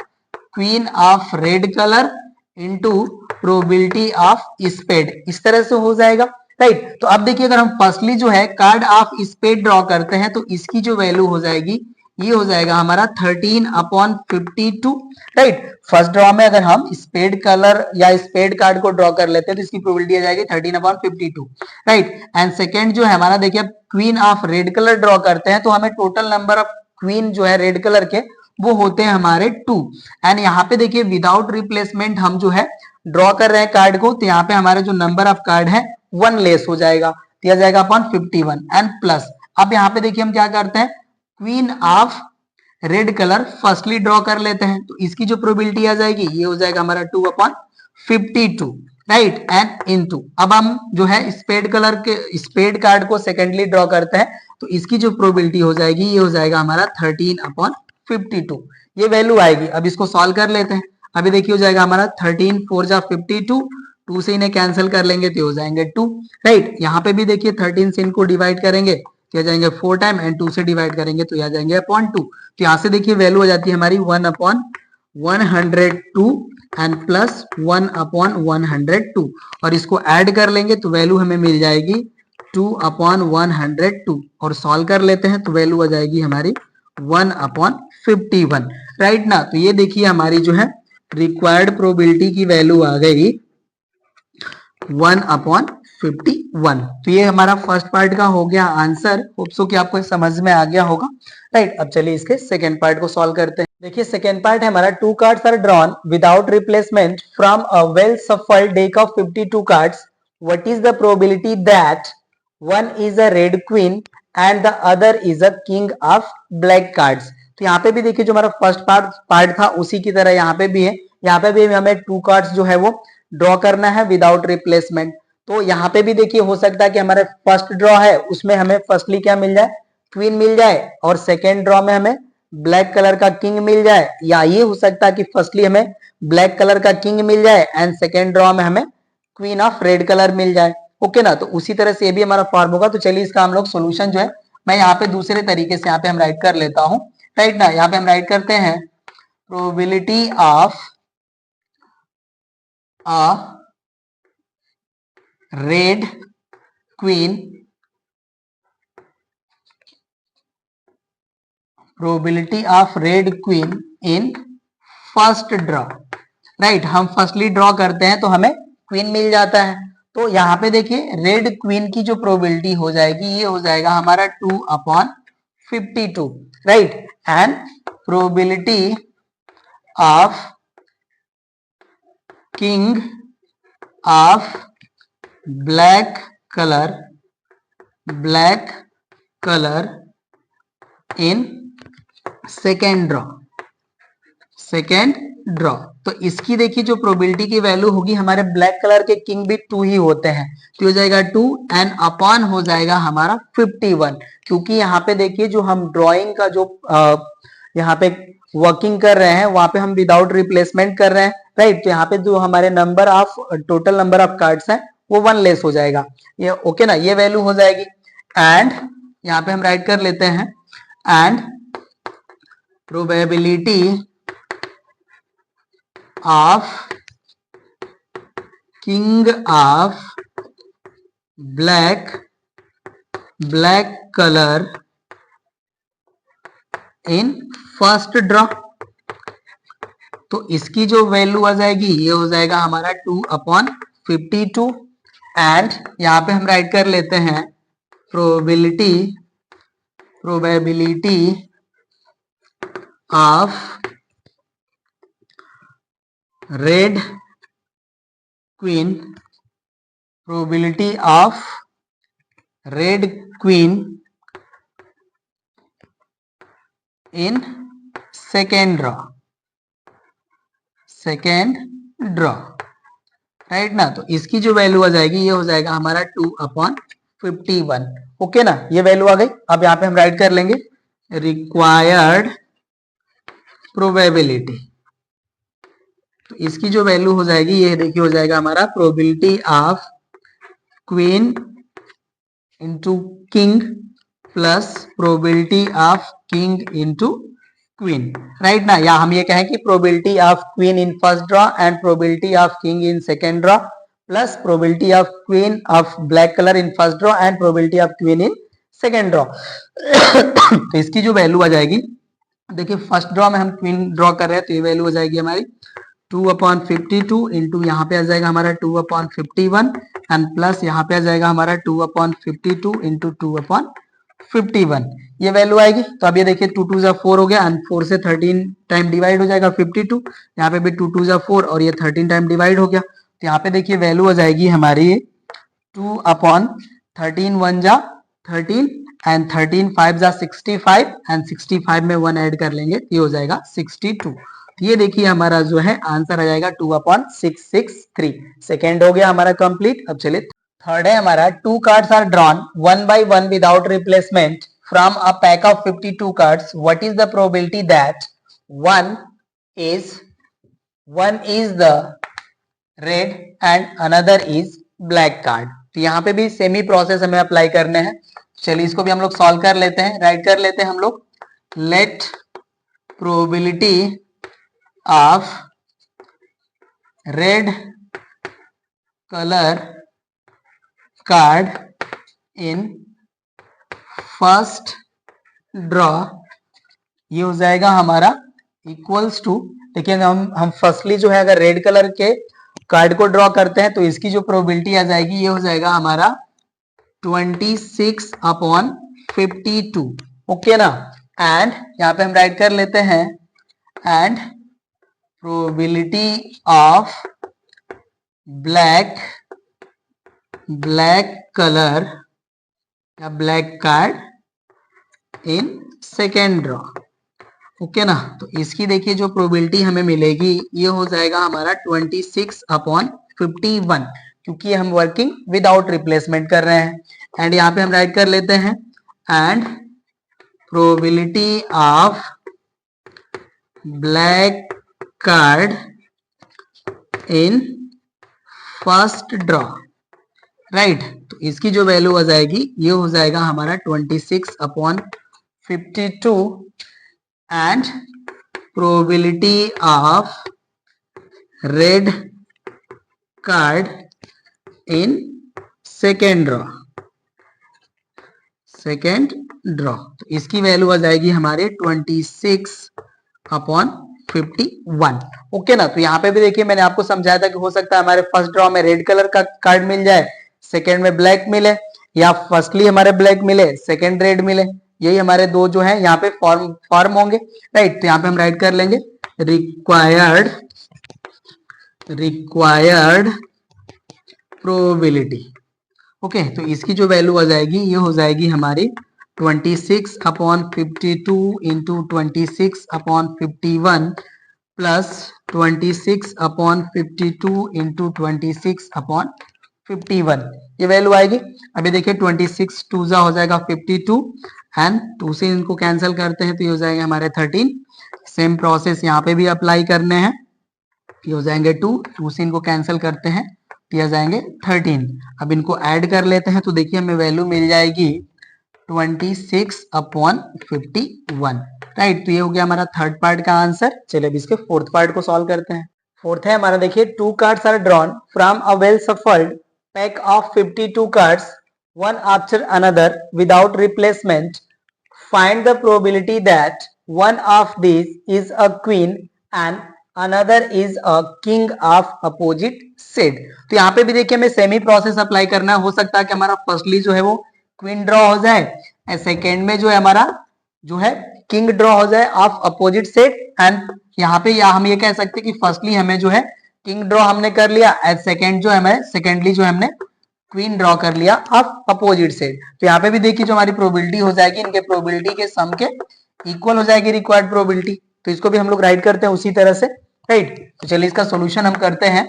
queen of red colour into probability of spade. इस तरह से हो जाएगा, राइट। तो अब देखिए अगर हम फर्स्टली जो है कार्ड ऑफ स्पेड ड्रॉ करते हैं तो इसकी जो वैल्यू हो जाएगी ये हो जाएगा हमारा 13/52, राइट। फर्स्ट ड्रॉ में अगर हम स्पेड कलर या स्पेड कार्ड को ड्रॉ कर लेते हैं तो इसकी प्रोबेबिलिटी आ जाएगी 13/52, राइट। एंड सेकेंड जो है हमारा देखिए queen of red colour draw करते हैं तो हमें टोटल नंबर ऑफ क्वीन जो है रेड कलर के वो होते हैं हमारे 2, एंड यहाँ पे देखिए विदाउट रिप्लेसमेंट हम जो है ड्रॉ कर रहे हैं कार्ड को, तो यहाँ पे हमारा जो नंबर ऑफ कार्ड है 1 लेस हो जाएगा, दिया जाएगा अपॉन 51 एंड प्लस। अब यहाँ पे देखिए हम क्या करते हैं, queen of red colour firstly draw कर लेते हैं तो इसकी जो प्रोबेबिलिटी आ जाएगी ये हो जाएगा हमारा 2/52, राइट, एंड इनटू अब हम जो है स्पेड कलर के स्पेड कार्ड को सेकेंडली ड्रॉ करते हैं तो इसकी जो प्रोबेबिलिटी हो जाएगी ये हो जाएगा हमारा 13/52। ये वैल्यू आएगी। अब इसको सॉल्व कर लेते हैं। अभी देखिए हो जाएगा हमारा 13 4 जा 52, 2 से इन्हें कैंसिल कर लेंगे तो हो जाएंगे 2, राइट। यहाँ पे भी देखिए 13 से इनको डिवाइड करेंगे तो आ जाएंगे 4 टाइम, एंड 2 से डिवाइड करेंगे तो आ जाएंगे अपॉन 2। तो यहाँ से देखिए वैल्यू आ जाती है हमारी 1/102 एंड प्लस 1/102, और इसको ऐड कर लेंगे तो वैल्यू हमें मिल जाएगी 2/102, और सॉल्व कर लेते हैं तो वैल्यू आ जाएगी हमारी 1/51, राइट ना। तो ये देखिए हमारी जो है रिक्वायर्ड प्रोबेबिलिटी की वैल्यू आ गई 1/51। तो ये हमारा फर्स्ट पार्ट का हो गया आंसर। होप सो कि आपको समझ में आ गया होगा, राइट। अब चलिए इसके सेकेंड पार्ट को सॉल्व करते हैं। देखिए सेकेंड पार्ट है हमारा 2 cards are drawn without replacement from a well shuffled deck of 52 cards. What is the probability that one is a red queen and the other is a king of black cards. तो यहाँ पे भी देखिए जो हमारा फर्स्ट पार्ट था उसी की तरह यहाँ पे भी है। यहाँ पे भी हमें 2 कार्ड्स जो है वो ड्रॉ करना है विदाउट रिप्लेसमेंट। तो यहाँ पे भी देखिए हो सकता है कि हमारे फर्स्ट ड्रॉ है उसमें हमें फर्स्टली क्या मिल जाए, क्वीन मिल जाए, और सेकेंड ड्रॉ में हमें ब्लैक कलर का किंग मिल जाए, या ये हो सकता है कि फर्स्टली हमें ब्लैक कलर का किंग मिल जाए एंड सेकेंड ड्रॉ में हमें क्वीन ऑफ रेड कलर मिल जाए। ओके ना, तो उसी तरह से ये भी हमारा फॉर्म होगा। तो चलिए इसका हम लोग सोल्यूशन जो है मैं यहाँ पे दूसरे तरीके से यहाँ पे हम राइट कर लेता हूँ, राइट ना। यहाँ पे हम राइट करते हैं probability of a red queen, probability of red queen in first draw, right. हम फर्स्टली ड्रॉ करते हैं तो हमें क्वीन मिल जाता है। तो यहाँ पे देखिए रेड क्वीन की जो प्रोबेबिलिटी हो जाएगी ये हो जाएगा हमारा 2/52, right. And probability of king of black colour in second draw. तो इसकी देखिए जो प्रोबेबिलिटी की वैल्यू होगी, हमारे ब्लैक कलर के किंग भी 2 ही होते हैं, तो हो जाएगा 2 एंड अपॉन हो जाएगा हमारा 51। क्योंकि यहाँ पे देखिए जो हम ड्राइंग का जो यहाँ पे वर्किंग कर रहे हैं वहां पे हम विदाउट रिप्लेसमेंट कर रहे हैं, राइट। तो यहाँ पे जो हमारे टोटल नंबर ऑफ कार्ड्स हैं वो 1 लेस हो जाएगा, ये ओके ना, ये वैल्यू हो जाएगी। एंड यहाँ पे हम राइट कर लेते हैं and probability of king of black colour in first draw. तो इसकी जो वैल्यू आ जाएगी ये हो जाएगा हमारा 2/52। एंड यहाँ पे हम राइट कर लेते हैं probability of red queen, probability of red queen in second draw, right ना। तो इसकी जो वैल्यू आ जाएगी ये हो जाएगा हमारा 2/51, ओके ना, ये वैल्यू आ गई। अब यहाँ पे हम राइट कर लेंगे रिक्वायर्ड प्रोबेबिलिटी। तो इसकी जो वैल्यू हो जाएगी ये देखिए हो जाएगा हमारा probability of queen into king plus probability of king into queen, right ना। या हम ये कहें कि probability of queen in first draw and probability of king in second draw plus probability of queen of black colour in first draw and probability of queen in second draw. तो इसकी जो वैल्यू आ जाएगी, देखिए फर्स्ट ड्रॉ में हम क्वीन ड्रॉ कर रहे हैं तो ये वैल्यू हो जाएगी हमारी 2/52 इंटू यहाँ पे आ जाएगा हमारा 2/51 एंड प्लस यहाँ पे आ जाएगा हमारा 2/52 इंटू 2/51, ये वैल्यू आएगी। तो अब ये देखिए 2 2 जा 4 हो गया एंड 4 से 13 टाइम डिवाइड हो जाएगा 52। यहाँ पे भी 2 2 जा 4 और ये 13 टाइम डिवाइड हो गया। तो यहाँ पे देखिए वैल्यू आ जाएगी हमारी 2/13 1 जा 13 एंड 13 5 जा 65 एंड 65 में 1 ऐड कर लेंगे ये हो जाएगा 62। ये देखिए हमारा जो है आंसर आ जाएगा 2/663। सेकेंड हो गया हमारा कंप्लीट। अब चलिए थर्ड है हमारा 2 cards are drawn 1 by 1 without replacement from a pack of 52 cards. What is the probability that one is the red and another is black card। तो यहाँ पे भी सेम ही प्रोसेस हमें अप्लाई करने हैं। चलिए इसको भी हम लोग सॉल्व कर लेते हैं, राइट कर लेते हैं हम लोग। Let probability of red colour card in first draw, ये हो जाएगा हमारा इक्वल्स टू, देखिए हम फर्स्टली जो है अगर रेड कलर के कार्ड को ड्रॉ करते हैं तो इसकी जो प्रोबेबिलिटी आ जाएगी ये हो जाएगा हमारा 26/52, ओके ना। एंड यहाँ पे हम राइट कर लेते हैं and probability of black colour या black card in second draw, okay ना। तो इसकी देखिए जो प्रोबेबिलिटी हमें मिलेगी ये हो जाएगा हमारा 26/51। क्योंकि हम वर्किंग विदाउट रिप्लेसमेंट कर रहे हैं। एंड यहाँ पे हम राइट कर लेते हैं and probability of black card in first draw, right. तो इसकी जो वैल्यू हो जाएगी ये हो जाएगा हमारा 26/52 and probability of red card in second draw. तो इसकी वैल्यू आ जाएगी हमारे 26/51। ओके ना। तो यहाँ पे भी देखिए मैंने आपको समझाया था कि हो सकता है हमारे फर्स्ट ड्रॉ में रेड कलर का कार्ड मिल जाए, सेकेंड में ब्लैक मिले, या फर्स्टली हमारे ब्लैक मिले सेकेंड रेड मिले। यही हमारे दो जो है यहाँ पे फॉर्म होंगे, राइट। तो यहाँ पे हम राइट कर लेंगे रिक्वायर्ड प्रोबेबिलिटी। ओके, तो इसकी जो वैल्यू आ जाएगी ये हो जाएगी हमारी 26/52 इंटू 26/51 प्लस 26/52 इंटू 26/51, ये वैल्यू आएगी। अभी देखिए 26 2 जा हो जाएगा 52 एंड 2 से इनको कैंसिल करते हैं तो ये हो जाएगा हमारे 13। सेम प्रोसेस यहाँ पे भी अप्लाई करने हैं, ये हो जाएंगे 2 से इनको कैंसिल करते हैं तो ये जाएंगे 13। अब इनको ऐड कर लेते हैं तो देखिए हमें वैल्यू मिल जाएगी 26/51, राइट। तो ये हो गया हमारा थर्ड पार्ट का आंसर। चलिए अब इसके फोर्थ पार्ट को सॉल्व करते हैं। फोर्थ है हमारा, देखिए 2 cards are drawn from a well shuffled pack of 52 cards one after another without replacement. Find the probability that one of these is a queen and another is a king of opposite set. तो यहाँ पे भी देखिए हमें सेमी प्रोसेस अप्लाई करना है। हो सकता है कि हमारा फर्स्टली जो है वो क्वीन ड्रॉ हो जाए, सेकेंड में जो है हमारा जो है किंग ड्रॉ हो जाए ऑफ अपोजिट सेट। एंड यहाँ पे हम ये कह सकते हैं कि फर्स्टली हमें जो है किंग ड्रॉ हमने कर लिया, एज सेकेंड जो है हमें सेकेंडली जो है हमने क्वीन ड्रॉ कर लिया ऑफ अपोजिट सेट। तो यहाँ पे भी देखिए जो हमारी प्रोबेबिलिटी हो जाएगी इनके प्रोबेबिलिटी के सम के इक्वल हो जाएगी रिक्वायर्ड प्रोबेबिलिटी। तो इसको भी हम लोग राइट करते हैं उसी तरह से, राइट। तो चलिए इसका सॉल्यूशन हम करते हैं,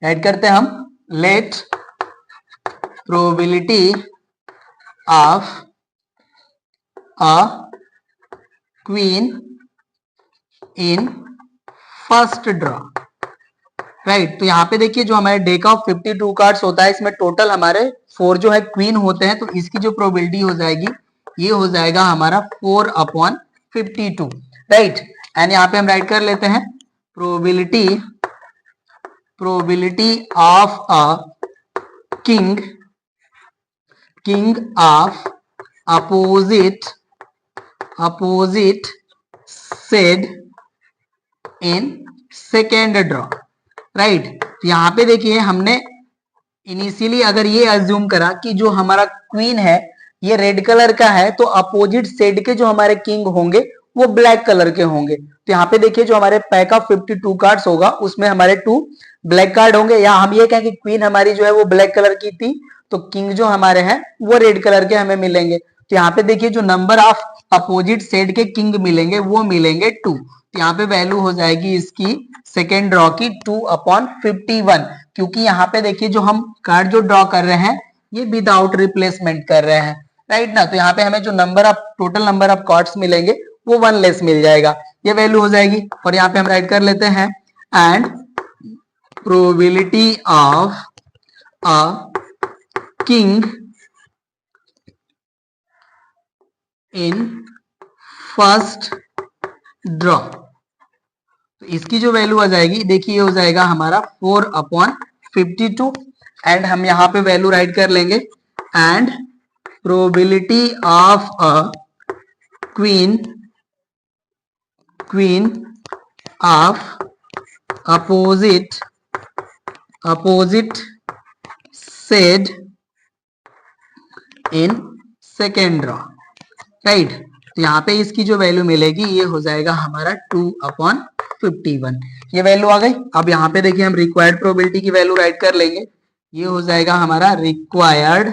राइट करते हैं हम let probability of a queen in first draw, right. तो यहाँ पे देखिए जो हमारे डेक ऑफ 52 कार्ड्स होता है इसमें टोटल हमारे 4 जो है क्वीन होते हैं, तो इसकी जो प्रोबेबिलिटी हो जाएगी ये हो जाएगा हमारा 4/52, राइट। एंड यहाँ पे हम राइट कर लेते हैं probability of a king of opposite said in second draw, right. तो यहाँ पे देखिए हमने इनिशियली अगर ये अज्यूम करा कि जो हमारा क्वीन है ये रेड कलर का है तो अपोजिट सेड के जो हमारे किंग होंगे वो ब्लैक कलर के होंगे। तो यहाँ पे देखिए जो हमारे पैक ऑफ 52 कार्ड्स होगा उसमें हमारे 2 ब्लैक कार्ड होंगे, या हम ये कहें कि क्वीन हमारी जो है वो ब्लैक कलर की थी तो किंग जो हमारे हैं वो रेड कलर के हमें मिलेंगे। तो यहाँ पे देखिए जो नंबर ऑफ अपोजिट सेड के किंग मिलेंगे वो मिलेंगे 2। तो यहाँ पे वैल्यू हो जाएगी इसकी सेकेंड ड्रॉ की 2/51, क्योंकि यहाँ पे देखिए जो हम कार्ड जो ड्रॉ कर रहे हैं ये विदाउट रिप्लेसमेंट कर रहे हैं, राइट ना। तो यहाँ पे हमें जो टोटल नंबर ऑफ कार्ड्स मिलेंगे वो 1 लेस मिल जाएगा, ये वैल्यू हो जाएगी। और यहाँ पे हम राइट कर लेते हैं and probability of a king in first draw. तो इसकी जो वैल्यू आ जाएगी देखिए हो जाएगा हमारा 4/52 एंड हम यहाँ पे वैल्यू राइट कर लेंगे and probability of a queen of opposite said in second draw, right. तो यहाँ पे इसकी जो वैल्यू मिलेगी ये हो जाएगा हमारा 2/51, ये वैल्यू आ गई। अब यहाँ पे देखिए हम रिक्वायर्ड प्रोबेबिलिटी की वैल्यू राइट कर लेंगे, ये हो जाएगा हमारा required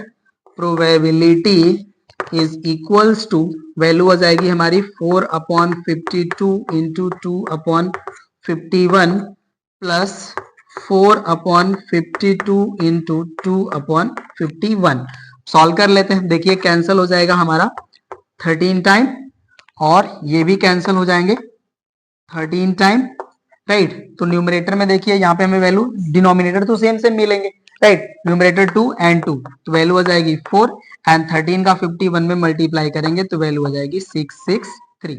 probability is equals to, value आ जाएगी हमारी 4/52 इंटू 2/51 प्लस 4/52 इंटू 2/51। सॉल्व कर लेते हैं। देखिए कैंसिल हो जाएगा हमारा 13 टाइम, और ये भी कैंसिल हो जाएंगे 13 टाइम, राइट। तो न्यूमरेटर में देखिए यहाँ पे हमें वैल्यू, डिनोमिनेटर तो सेम सेम मिलेंगे, राइट। न्यूमरेटर 2 एंड 2, तो वैल्यू आ जाएगी 4, एंड 13 का 51 में मल्टीप्लाई करेंगे तो वैल्यू आ जाएगी 663,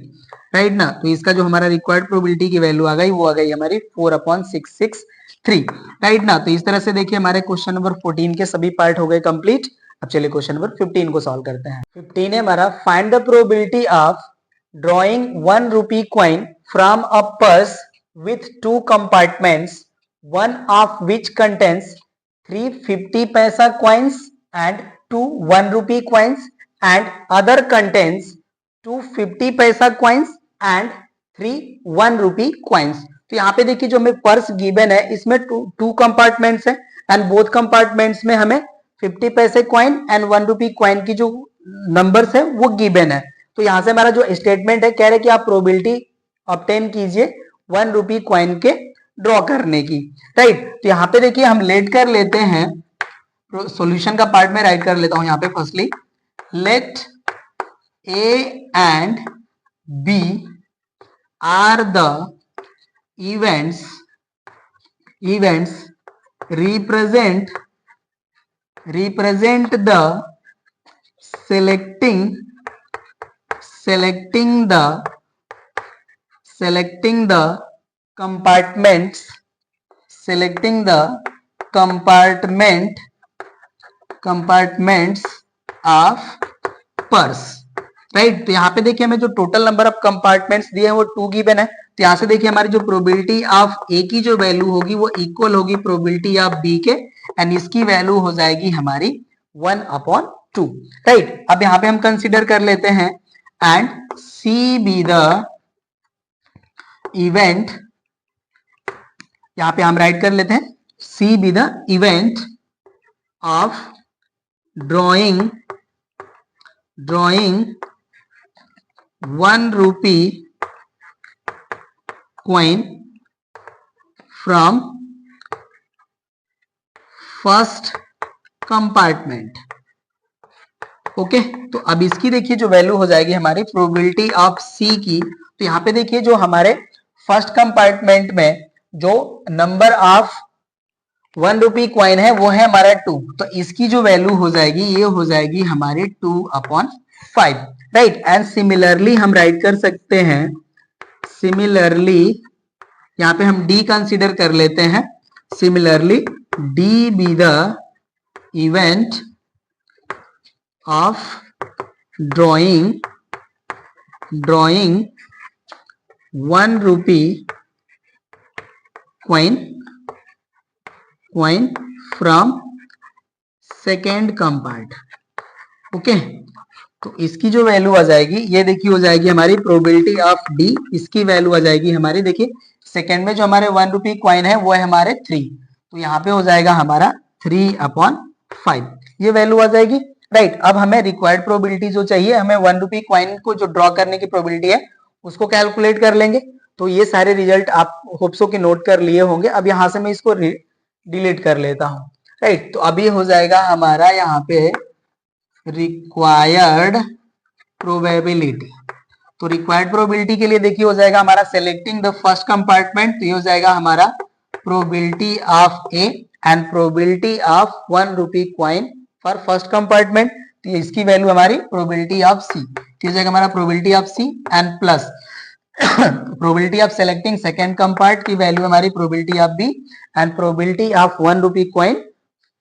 राइट ना। तो इसका जो हमारा रिक्वायर्ड प्रोबेबिलिटी की वैल्यू आ गई वो आ गई हमारी 4/663, राइट ना। तो इस तरह से देखिए हमारे क्वेश्चन नंबर 14 के सभी पार्ट हो गए कंप्लीट। अब चलिए क्वेश्चन नंबर 15 को सॉल्व करते हैं। 15 है हमारा, find the probability of drawing 1 rupee coin from a purse with 2 compartments, one of which contains 3 50 paisa coins and 2 1 rupee coins, and other contains 2 50 paisa coins and 3 1 rupee coins। तो यहाँ पे देखिए जो हमें पर्स गिवन है इसमें टू कंपार्टमेंट्स है, एंड बोथ कंपार्टमेंट्स में हमें 50 पैसे कॉइन एंड 1 रुपी कॉइन की जो नंबर्स है वो गिवन है। तो यहां से हमारा जो स्टेटमेंट है कह रहे कि आप प्रोबेबिलिटी ऑब्टेन कीजिए 1 रुपी कॉइन के ड्रॉ करने की, राइट। तो यहाँ पे देखिए हम लेट कर लेते हैं, सॉल्यूशन का पार्ट में राइट कर लेता हूं यहाँ पे। Firstly let A and B are the events represent the selecting the compartments of purse, right. तो यहाँ पे देखिए हमें जो टोटल नंबर ऑफ कंपार्टमेंट्स दिए हैं वो 2 गिवन है। तो यहाँ से देखिए हमारी जो प्रोबेबिलिटी ऑफ ए की जो वैल्यू होगी वो इक्वल होगी प्रोबेबिलिटी ऑफ बी के, एंड इसकी वैल्यू हो जाएगी हमारी 1/2, राइट। अब यहाँ पे हम कंसीडर कर लेते हैं and C be the event, यहाँ पे हम राइट कर लेते हैं C be the event of drawing 1 rupee coin from first compartment, okay. तो अब इसकी देखिए जो वैल्यू हो जाएगी हमारी प्रोबेबिलिटी ऑफ सी की। तो यहाँ पे देखिए जो हमारे फर्स्ट कंपार्टमेंट में जो नंबर ऑफ 1 रुपी क्वाइन है वो है हमारा 2, तो इसकी जो वैल्यू हो जाएगी ये हो जाएगी हमारी 2/5, राइट। एंड सिमिलरली हम राइट कर सकते हैं, सिमिलरली यहाँ पे हम डी कंसीडर कर लेते हैं, similarly D be the event of drawing 1 rupee coin from second compart, okay. तो इसकी जो वैल्यू आ जाएगी ये देखिए हो जाएगी हमारी प्रोबेबिलिटी ऑफ डी, इसकी वैल्यू आ जाएगी हमारी, देखिए सेकेंड में जो हमारे 1 रुपी कॉइन है वो है हमारे 3, तो यहाँ पे हो जाएगा हमारा 3/5, ये वैल्यू आ जाएगी, राइट। अब हमें रिक्वायर्ड प्रोबेबिलिटी जो चाहिए, हमें 1 रुपी कॉइन को जो ड्रॉ करने की प्रोबेबिलिटी है उसको कैलकुलेट कर लेंगे। तो ये सारे रिजल्ट आप होप्सो के नोट कर लिए होंगे। अब यहाँ से मैं इसको डिलीट कर लेता हूँ, राइट। तो अभी हो जाएगा हमारा यहाँ पे रिक्वायर्ड प्रोबेबिलिटी। तो रिक्वायर्ड प्रोबेबिलिटी के लिए देखिए हो जाएगा हमारा सेलेक्टिंग द फर्स्ट कंपार्टमेंट, तो ये हो जाएगा हमारा probability of A and probability of 1 rupee coin for first compartment, तो इसकी वैल्यू हमारी प्रोबेबिलिटी ऑफ सी, तो हो जाएगा हमारा probability of C and plus probability of selecting second compart की वैल्यू हमारी probability of B and probability of 1 rupee coin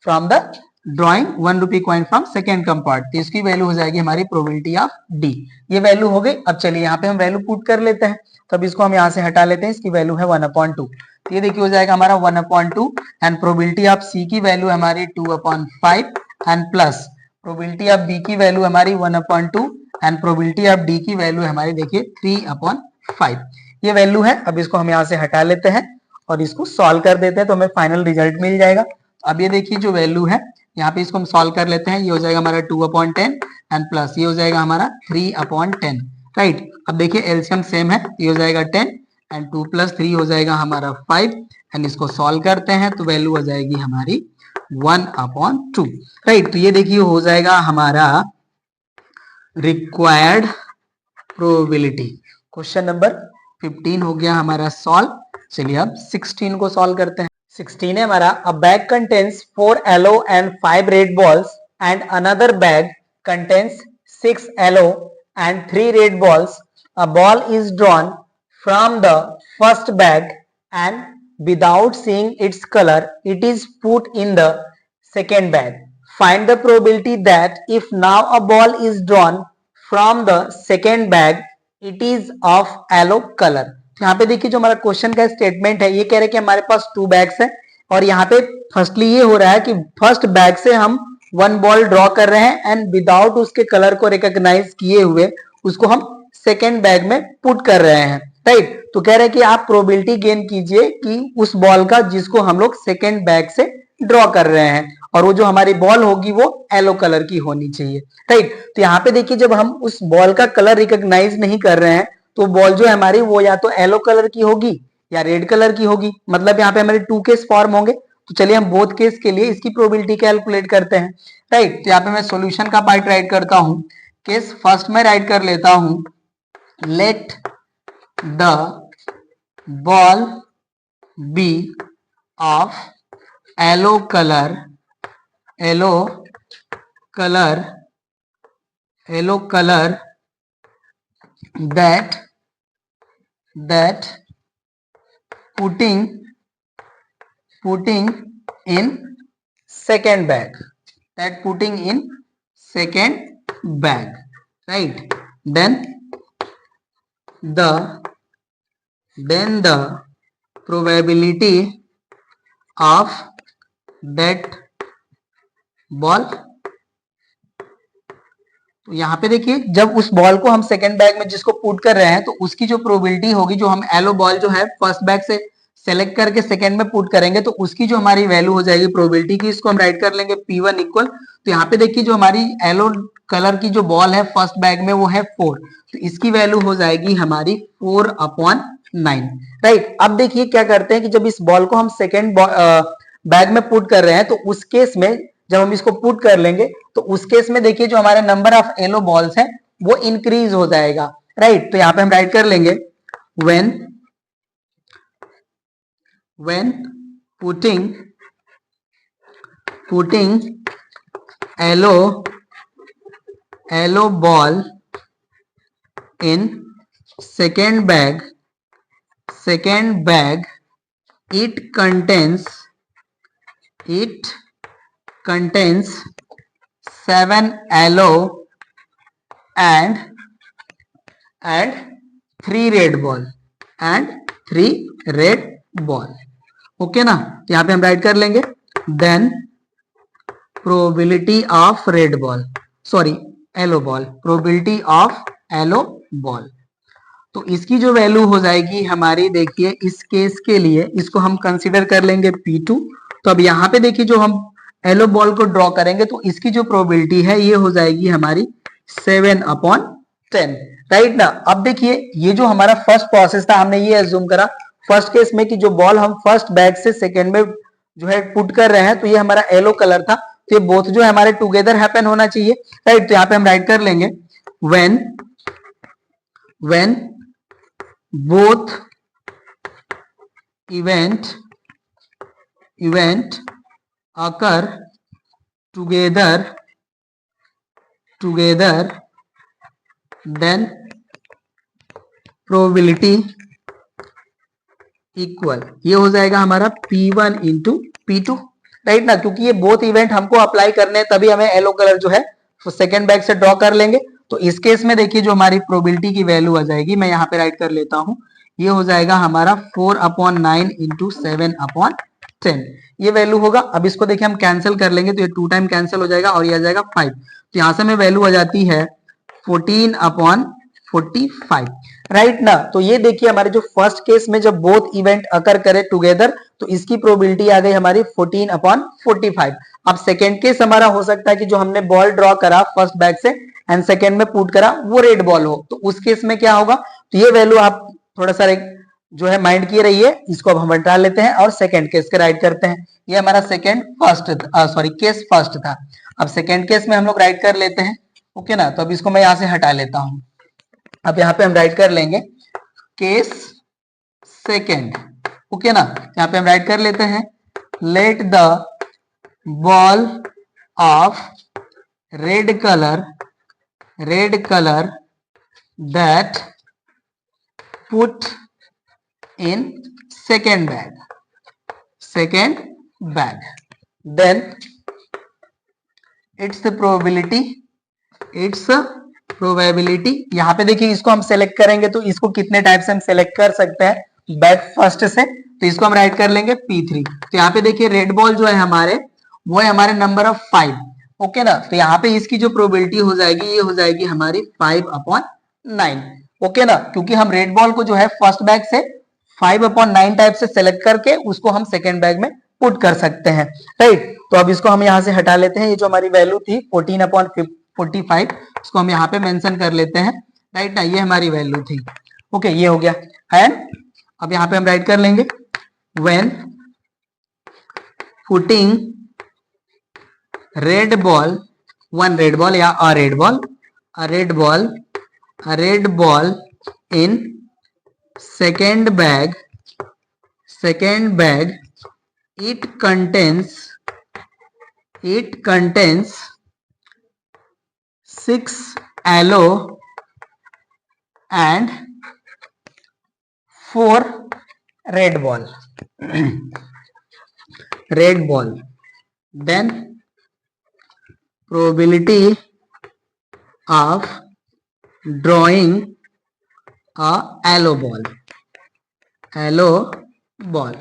from the drawing 1 rupee coin from second compart, तो इसकी वैल्यू हो जाएगी हमारी प्रोबेबिलिटी ऑफ डी। ये वैल्यू हो गई। अब चलिए यहाँ पे हम वैल्यू पुट कर लेते हैं, तो अब इसको हम यहाँ से हटा लेते हैं, इसकी वैल्यू है 1/2, तो ये देखिए हो जाएगा हमारा 1/2 एंड प्रोबेबिलिटी ऑफ सी की वैल्यू हमारी 2/5 and plus probability of B की वैल्यू हमारी 1/2 एंड प्रोबेबिलिटी ऑफ डी की वैल्यू हमारी देखिए 3/5, ये वैल्यू है। अब इसको हम यहाँ से हटा लेते हैं और इसको सॉल्व कर देते हैं तो हमें फाइनल रिजल्ट मिल जाएगा। अब ये देखिए जो वैल्यू है यहाँ पे इसको हम सॉल्व कर लेते हैं, ये हो जाएगा हमारा 2/10 एंड प्लस ये हो जाएगा हमारा 3/10, राइट। अब देखिए एलसीएम सेम है, ये हो जाएगा 10 एंड 2 + 3 हो जाएगा हमारा 5 एंड इसको सॉल्व करते हैं तो वैल्यू हो जाएगी हमारी 1/2, राइट। तो ये देखिए हो जाएगा हमारा रिक्वायर्ड प्रोबेबिलिटी। क्वेश्चन नंबर 15 हो गया हमारा सॉल्व। चलिए अब 16 को सॉल्व करते हैं। 16 है हमारा, अ bag contains 4 yellow and 5 red balls and another bag contains 6 yellow and 3 red balls. A ball is drawn from the first bag and without seeing its color it is put in the second bag. Find the probability that if now a ball is drawn from the second bag it is of yellow color. यहाँ पे देखिए जो हमारा क्वेश्चन का स्टेटमेंट है ये कह रहे हैं कि हमारे पास 2 बैग्स है और यहाँ पे फर्स्टली ये हो रहा है कि फर्स्ट बैग से हम 1 बॉल ड्रॉ कर रहे हैं एंड विदाउट उसके कलर को रिकॉग्नाइज किए हुए उसको हम सेकेंड बैग में पुट कर रहे हैं, राइट। तो कह रहे हैं कि आप प्रोबेबिलिटी गेन कीजिए कि उस बॉल का जिसको हम लोग सेकेंड बैग से ड्रॉ कर रहे हैं और वो जो हमारी बॉल होगी वो येलो कलर की होनी चाहिए, राइट। तो यहाँ पे देखिए जब हम उस बॉल का कलर रिकॉग्नाइज नहीं कर रहे हैं तो बॉल जो है हमारी वो या तो येलो कलर की होगी या रेड कलर की होगी, मतलब यहाँ पे हमारे 2 केस फॉर्म होंगे। तो चलिए हम बोथ केस के लिए इसकी प्रोबेबिलिटी कैलकुलेट करते हैं, राइट। तो यहाँ पे मैं सॉल्यूशन का पार्ट राइट करता हूं। केस फर्स्ट में राइट कर लेता हूं, let the ball be of yellow color that putting in second bag, right. Then the probability of that ball. तो यहाँ पे देखिए जब उस बॉल को हम सेकेंड बैग में जिसको पुट कर रहे हैं तो उसकी जो प्रोबेबिलिटी होगी, जो हम येलो बॉल जो है फर्स्ट बैग से सेलेक्ट करके सेकेंड में पुट करेंगे तो उसकी जो हमारी वैल्यू हो जाएगी प्रोबेबिलिटी की, इसको हम राइट कर लेंगे P1 इक्वल। तो यहाँ पे देखिए जो हमारी येलो कलर की जो बॉल है फर्स्ट बैग में वो है 4, तो इसकी वैल्यू हो जाएगी हमारी 4/9, राइट। अब देखिए क्या करते हैं कि जब इस बॉल को हम सेकेंड बैग में पुट कर रहे हैं तो उस केस में जब हम इसको पुट कर लेंगे तो उस केस में देखिए जो हमारे नंबर ऑफ येलो बॉल्स है वो इंक्रीज हो जाएगा, राइट। तो यहाँ पे हम राइट कर लेंगे when putting yellow ball in second bag it contains 7 yellow and 3 red ball, okay ना। तो यहाँ पे हम राइट कर लेंगे then probability of yellow ball. तो इसकी जो वैल्यू हो जाएगी हमारी, देखिए इस केस के लिए इसको हम कंसीडर कर लेंगे P2। तो अब यहाँ पे देखिए जो हम येलो बॉल को ड्रॉ करेंगे तो इसकी जो प्रोबेबिलिटी है ये हो जाएगी हमारी 7/10, राइट ना। अब देखिए ये जो हमारा फर्स्ट प्रोसेस था हमने ये एज्यूम करा फर्स्ट केस में कि जो बॉल हम फर्स्ट बैग से सेकेंड में जो है पुट कर रहे हैं तो ये हमारा येलो कलर था, तो ये बोथ जो है हमारे टुगेदर हैपन होना चाहिए, राइट। तो यहाँ पे हम राइट कर लेंगे when both event occur together then probability equal, ये हो जाएगा हमारा P1 into P2, राइट ना। क्योंकि ये बोथ इवेंट हमको अप्लाई करने हैं तभी हमें येलो कलर जो है तो सेकेंड बैग से ड्रॉ कर लेंगे। तो इस केस में देखिए जो हमारी प्रोबेबिलिटी की वैल्यू आ जाएगी, मैं यहाँ पे राइट कर लेता हूं, ये हो जाएगा हमारा 4/9 into 7/10, ये वैल्यू होगा। अब इसको देखिए हम कैंसिल कर लेंगे तो ये 2 टाइम कैंसिल हो जाएगा और ये आ जाएगा 5, तो यहाँ से हमें वैल्यू आ जाती है 14/45, राइट ना। तो ये देखिए हमारे जो फर्स्ट केस में जब बोथ इवेंट अकर करे टुगेदर तो इसकी प्रोबेबिलिटी आ गई हमारी 14/45। अब सेकेंड केस हमारा हो सकता है कि जो हमने बॉल ड्रॉ करा फर्स्ट बैग से एंड सेकेंड में पुट करा वो रेड बॉल हो, तो उस केस में क्या होगा, तो ये वैल्यू आप थोड़ा सा जो है माइंड किए रहिए, इसको अब हम हटा लेते हैं और सेकंड केस के राइट करते हैं। ये हमारा केस फर्स्ट था। अब सेकंड केस में हम लोग राइट कर लेते हैं, ओके ना। तो अब इसको मैं यहाँ से हटा लेता हूं। अब यहाँ पे हम राइट कर लेंगे केस सेकंड, ओके ना। यहाँ पे हम राइट कर लेते हैं, let the ball of red colour that put in second bag, then its probability यहाँ पे देखिए, इसको हम सेलेक्ट करेंगे तो इसको कितने टाइप से हम सेलेक्ट कर सकते हैं, बैग फर्स्ट से। तो इसको हम राइट कर लेंगे P3। तो यहाँ पे देखिए रेड बॉल जो है हमारे, वो है हमारे नंबर ऑफ 5, ओके ना। तो यहाँ पे इसकी जो प्रोबेबिलिटी हो जाएगी, ये हो जाएगी हमारी 5/9, ओके ना। क्योंकि हम रेड बॉल को जो है फर्स्ट बैग से 5/9 टाइप से सेलेक्ट करके उसको हम सेकेंड बैग में पुट कर सकते हैं, राइट। तो अब इसको हम यहाँ से हटा लेते हैं। ये जो हमारी वैल्यू थी 14/45, इसको हम यहाँ पे मेंशन कर लेते हैं, राइट ना। ये हमारी वैल्यू थी, ओके, ये हो गया। एंड अब यहाँ पे हम राइट कर लेंगे, when putting red ball, one red ball या a red ball in second bag, it contains 6 yellow and 4 red ball. Then probability of drawing a yellow ball,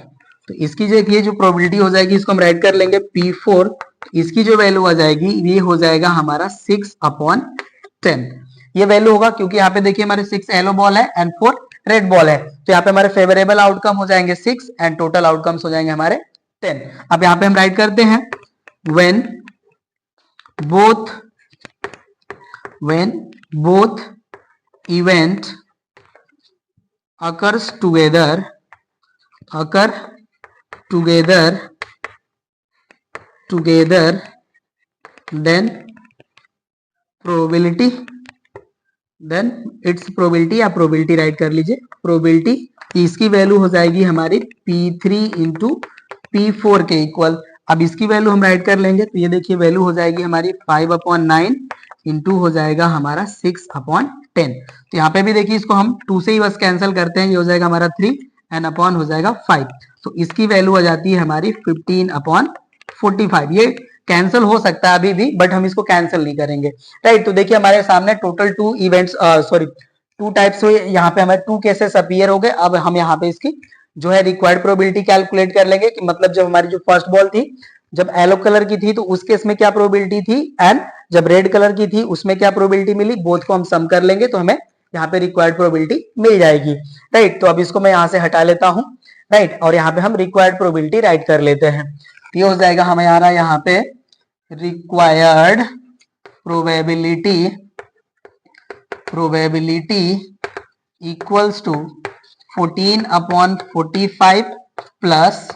तो इसकी जो ये जो प्रोबेबिलिटी हो जाएगी, इसको हम राइट कर लेंगे P4। इसकी जो वैल्यू आ जाएगी, ये हो जाएगा हमारा 6/10। ये वैल्यू होगा क्योंकि यहाँ पे देखिए हमारे 6 येलो बॉल है एंड 4 रेड बॉल है। तो यहाँ पे हमारे फेवरेबल आउटकम हो जाएंगे 6 एंड टोटल आउटकम्स हो जाएंगे हमारे 10। अब यहाँ पे हम राइट करते हैं, when both event occur together, then its probability या probability राइट कर लीजिए, probability इसकी वैल्यू हो जाएगी हमारी P3 इंटू P4 के इक्वल। अब इसकी वैल्यू हम राइट कर लेंगे, तो ये देखिए वैल्यू हो जाएगी हमारी 5/9 इंटू हो जाएगा हमारा 6/10। तो यहाँ पे भी देखिए इसको हम 2 से ही बस कैंसिल करते हैं, ये हो जाएगा हमारा 3 एंड अपॉन हो जाएगा 5। तो इसकी वैल्यू आ जाती है हमारी 15/45। ये कैंसिल हो सकता है अभी भी, बट हम इसको कैंसिल नहीं करेंगे, राइट। तो देखिए हमारे सामने टोटल 2 टाइप्स हुए, यहाँ पे हमारे 2 केसेस अपीयर हो गए। अब हम यहाँ पे इसकी जो है रिक्वायर्ड प्रोबेबिलिटी कैलकुलेट कर लेंगे कि मतलब जब हमारी जो फर्स्ट बॉल थी, जब येलो कलर की थी तो उस केस में क्या प्रोबेबिलिटी थी, एंड जब रेड कलर की थी उसमें क्या प्रोबेबिलिटी मिली, बोथ को हम सम कर लेंगे तो हमें यहाँ पे रिक्वायर्ड प्रोबेबिलिटी मिल जाएगी, राइट। तो अब इसको मैं यहाँ से हटा लेता हूँ, राइट, और यहाँ पे हम रिक्वायर्ड प्रोबेबिलिटी राइट कर लेते हैं। ये हो जाएगा हमारा यहाँ पे रिक्वायर्ड प्रोबेबिलिटी इक्वल्स टू 14/45 प्लस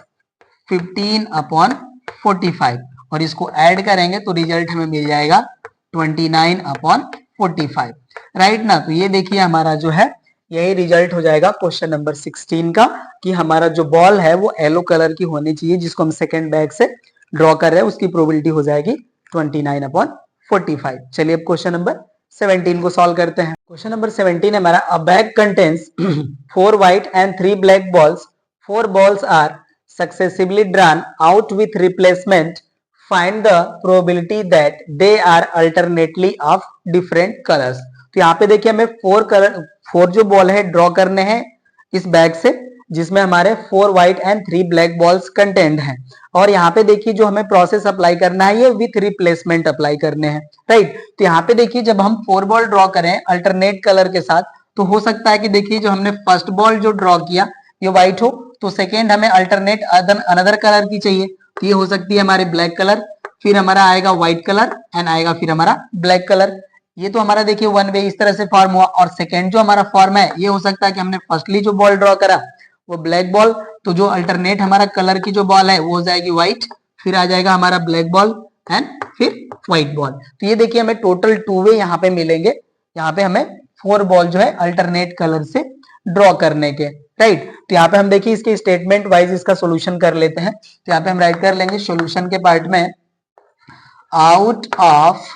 15/45, और इसको ऐड करेंगे तो रिजल्ट हमें मिल जाएगा 29/45, राइट ना। तो ये देखिए हमारा जो है यही रिजल्ट हो जाएगा क्वेश्चन नंबर 16 का, कि हमारा जो बॉल है वो येलो कलर की होनी चाहिए, जिसको हम सेकेंड बैग से ड्रॉ कर रहे हैं, उसकी प्रोबेबिलिटी हो जाएगी 29/45। चलिए अब क्वेश्चन नंबर 17 को सॉल्व करते हैं। क्वेश्चन नंबर 17 है हमारा, अ bag contains 4 white and 3 black balls. 4 balls are successively drawn out with replacement. Find the probability that they are alternately of different colors. तो यहाँ पे देखिए हमें 4 जो बॉल है ड्रॉ करने हैं इस बैग से, जिसमें हमारे 4 white and 3 black balls content हैं। और यहाँ पे देखिए जो हमें प्रोसेस अप्लाई करना है, ये विथ रिप्लेसमेंट अप्लाई करने हैं, राइट। तो यहाँ पे देखिए जब हम 4 बॉल ड्रॉ करें अल्टरनेट कलर के साथ, तो हो सकता है कि देखिए जो हमने फर्स्ट बॉल जो ड्रॉ किया ये व्हाइट हो, तो सेकेंड हमें अल्टरनेट अनदर कलर की चाहिए, तो ये हो सकती है हमारी ब्लैक कलर, फिर हमारा आएगा व्हाइट कलर एंड आएगा फिर हमारा ब्लैक कलर। ये तो हमारा देखिए वन वे इस तरह से फॉर्म हुआ। और सेकेंड जो हमारा फॉर्म है, ये हो सकता है कि हमने फर्स्टली जो बॉल ड्रॉ करा वो ब्लैक बॉल, तो जो अल्टरनेट हमारा कलर की जो बॉल है वो हो जाएगी व्हाइट, फिर आ जाएगा हमारा ब्लैक बॉल एंड फिर व्हाइट बॉल। तो ये देखिए हमें टोटल 2 वे यहाँ पे मिलेंगे, यहाँ पे हमें 4 बॉल जो है अल्टरनेट कलर से ड्रॉ करने के, राइट। तो यहाँ पे हम देखिए इसके स्टेटमेंट वाइज इसका सोल्यूशन कर लेते हैं। तो यहाँ पे हम राइट कर लेंगे सोल्यूशन के पार्ट में, out of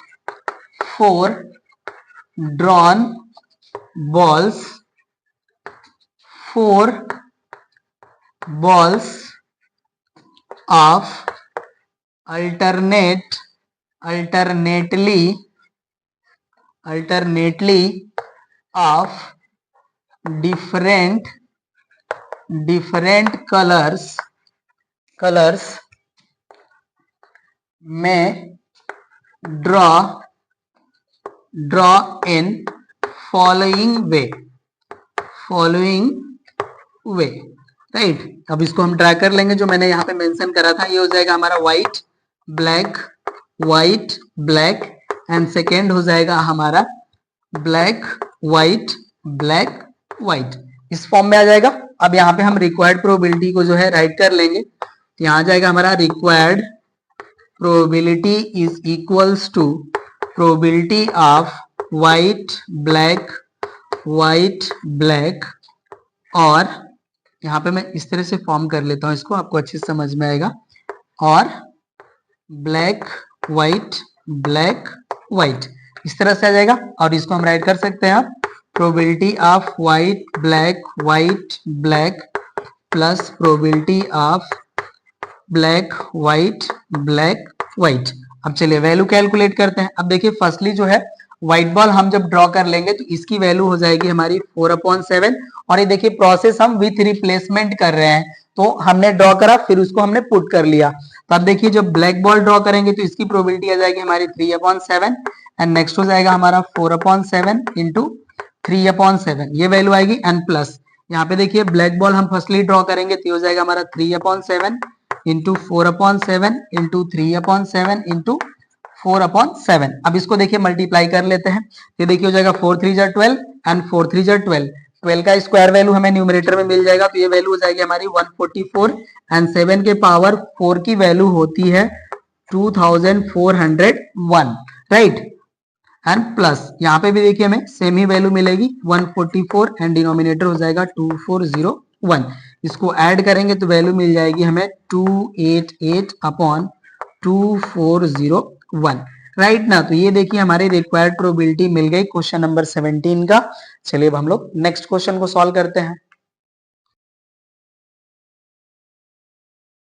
4 drawn balls 4 balls of alternately of different colors may draw in following way, right. अब इसको हम ड्रा कर लेंगे, जो मैंने यहाँ पे मेंशन करा था, ये हो जाएगा हमारा व्हाइट ब्लैक एंड सेकेंड हो जाएगा हमारा ब्लैक व्हाइट ब्लैक व्हाइट, इस फॉर्म में आ जाएगा। अब यहाँ पे हम रिक्वायर्ड प्रोबेबिलिटी को जो है राइट कर लेंगे, तो यहाँ आ जाएगा हमारा required probability is equals to probability of white black, और यहाँ पे मैं इस तरह से फॉर्म कर लेता हूँ इसको, आपको अच्छे से समझ में आएगा, और ब्लैक व्हाइट इस तरह से आ जाएगा। और इसको हम राइट कर सकते हैं आप probability of white black plus probability of black white. अब चलिए वैल्यू कैलकुलेट करते हैं। अब देखिए फर्स्टली जो है व्हाइट बॉल हम जब ड्रॉ कर लेंगे तो इसकी वैल्यू हो जाएगी हमारी 4/7, और ये देखिए प्रोसेस हम विथ रिप्लेसमेंट कर रहे हैं, तो हमने ड्रॉ करा फिर उसको हमने पुट कर लिया। तो अब देखिए जब ब्लैक बॉल ड्रॉ करेंगे तो इसकी प्रोबेबिलिटी आ जाएगी हमारी 3/7 एंड नेक्स्ट हो जाएगा हमारा 4/7 इंटू 3/7, ये वैल्यू आएगी एंड प्लस यहाँ पे देखिए ब्लैक बॉल हम फर्स्टली ड्रॉ करेंगे तो हो जाएगा हमारा 3/7 इंटू 4/7 इंटू 3/7 इंटू 4/7। अब इसको देखिए मल्टीप्लाई कर लेते हैं, ये देखिए हो जाएगा 4 3 12 एंड 4 3 12, 12 का स्क्वायर वैल्यू हमें न्यूमरेटर में मिल जाएगा, तो ये वैल्यू हो जाएगी हमारी 144 एंड 7 के पावर 4 की वैल्यू होती है 2401, राइट। एंड प्लस यहाँ पे भी देखिए हमें सेम ही वैल्यू मिलेगी 144 एंड डिनोमिनेटर हो जाएगा 2401, इसको ऐड करेंगे तो वैल्यू मिल जाएगी हमें 288/2401, राइट ना। तो ये देखिए हमारी रिक्वायर्ड प्रोबेबिलिटी मिल गई क्वेश्चन नंबर 17 का। चलिए अब हम लोग नेक्स्ट क्वेश्चन को सॉल्व करते हैं।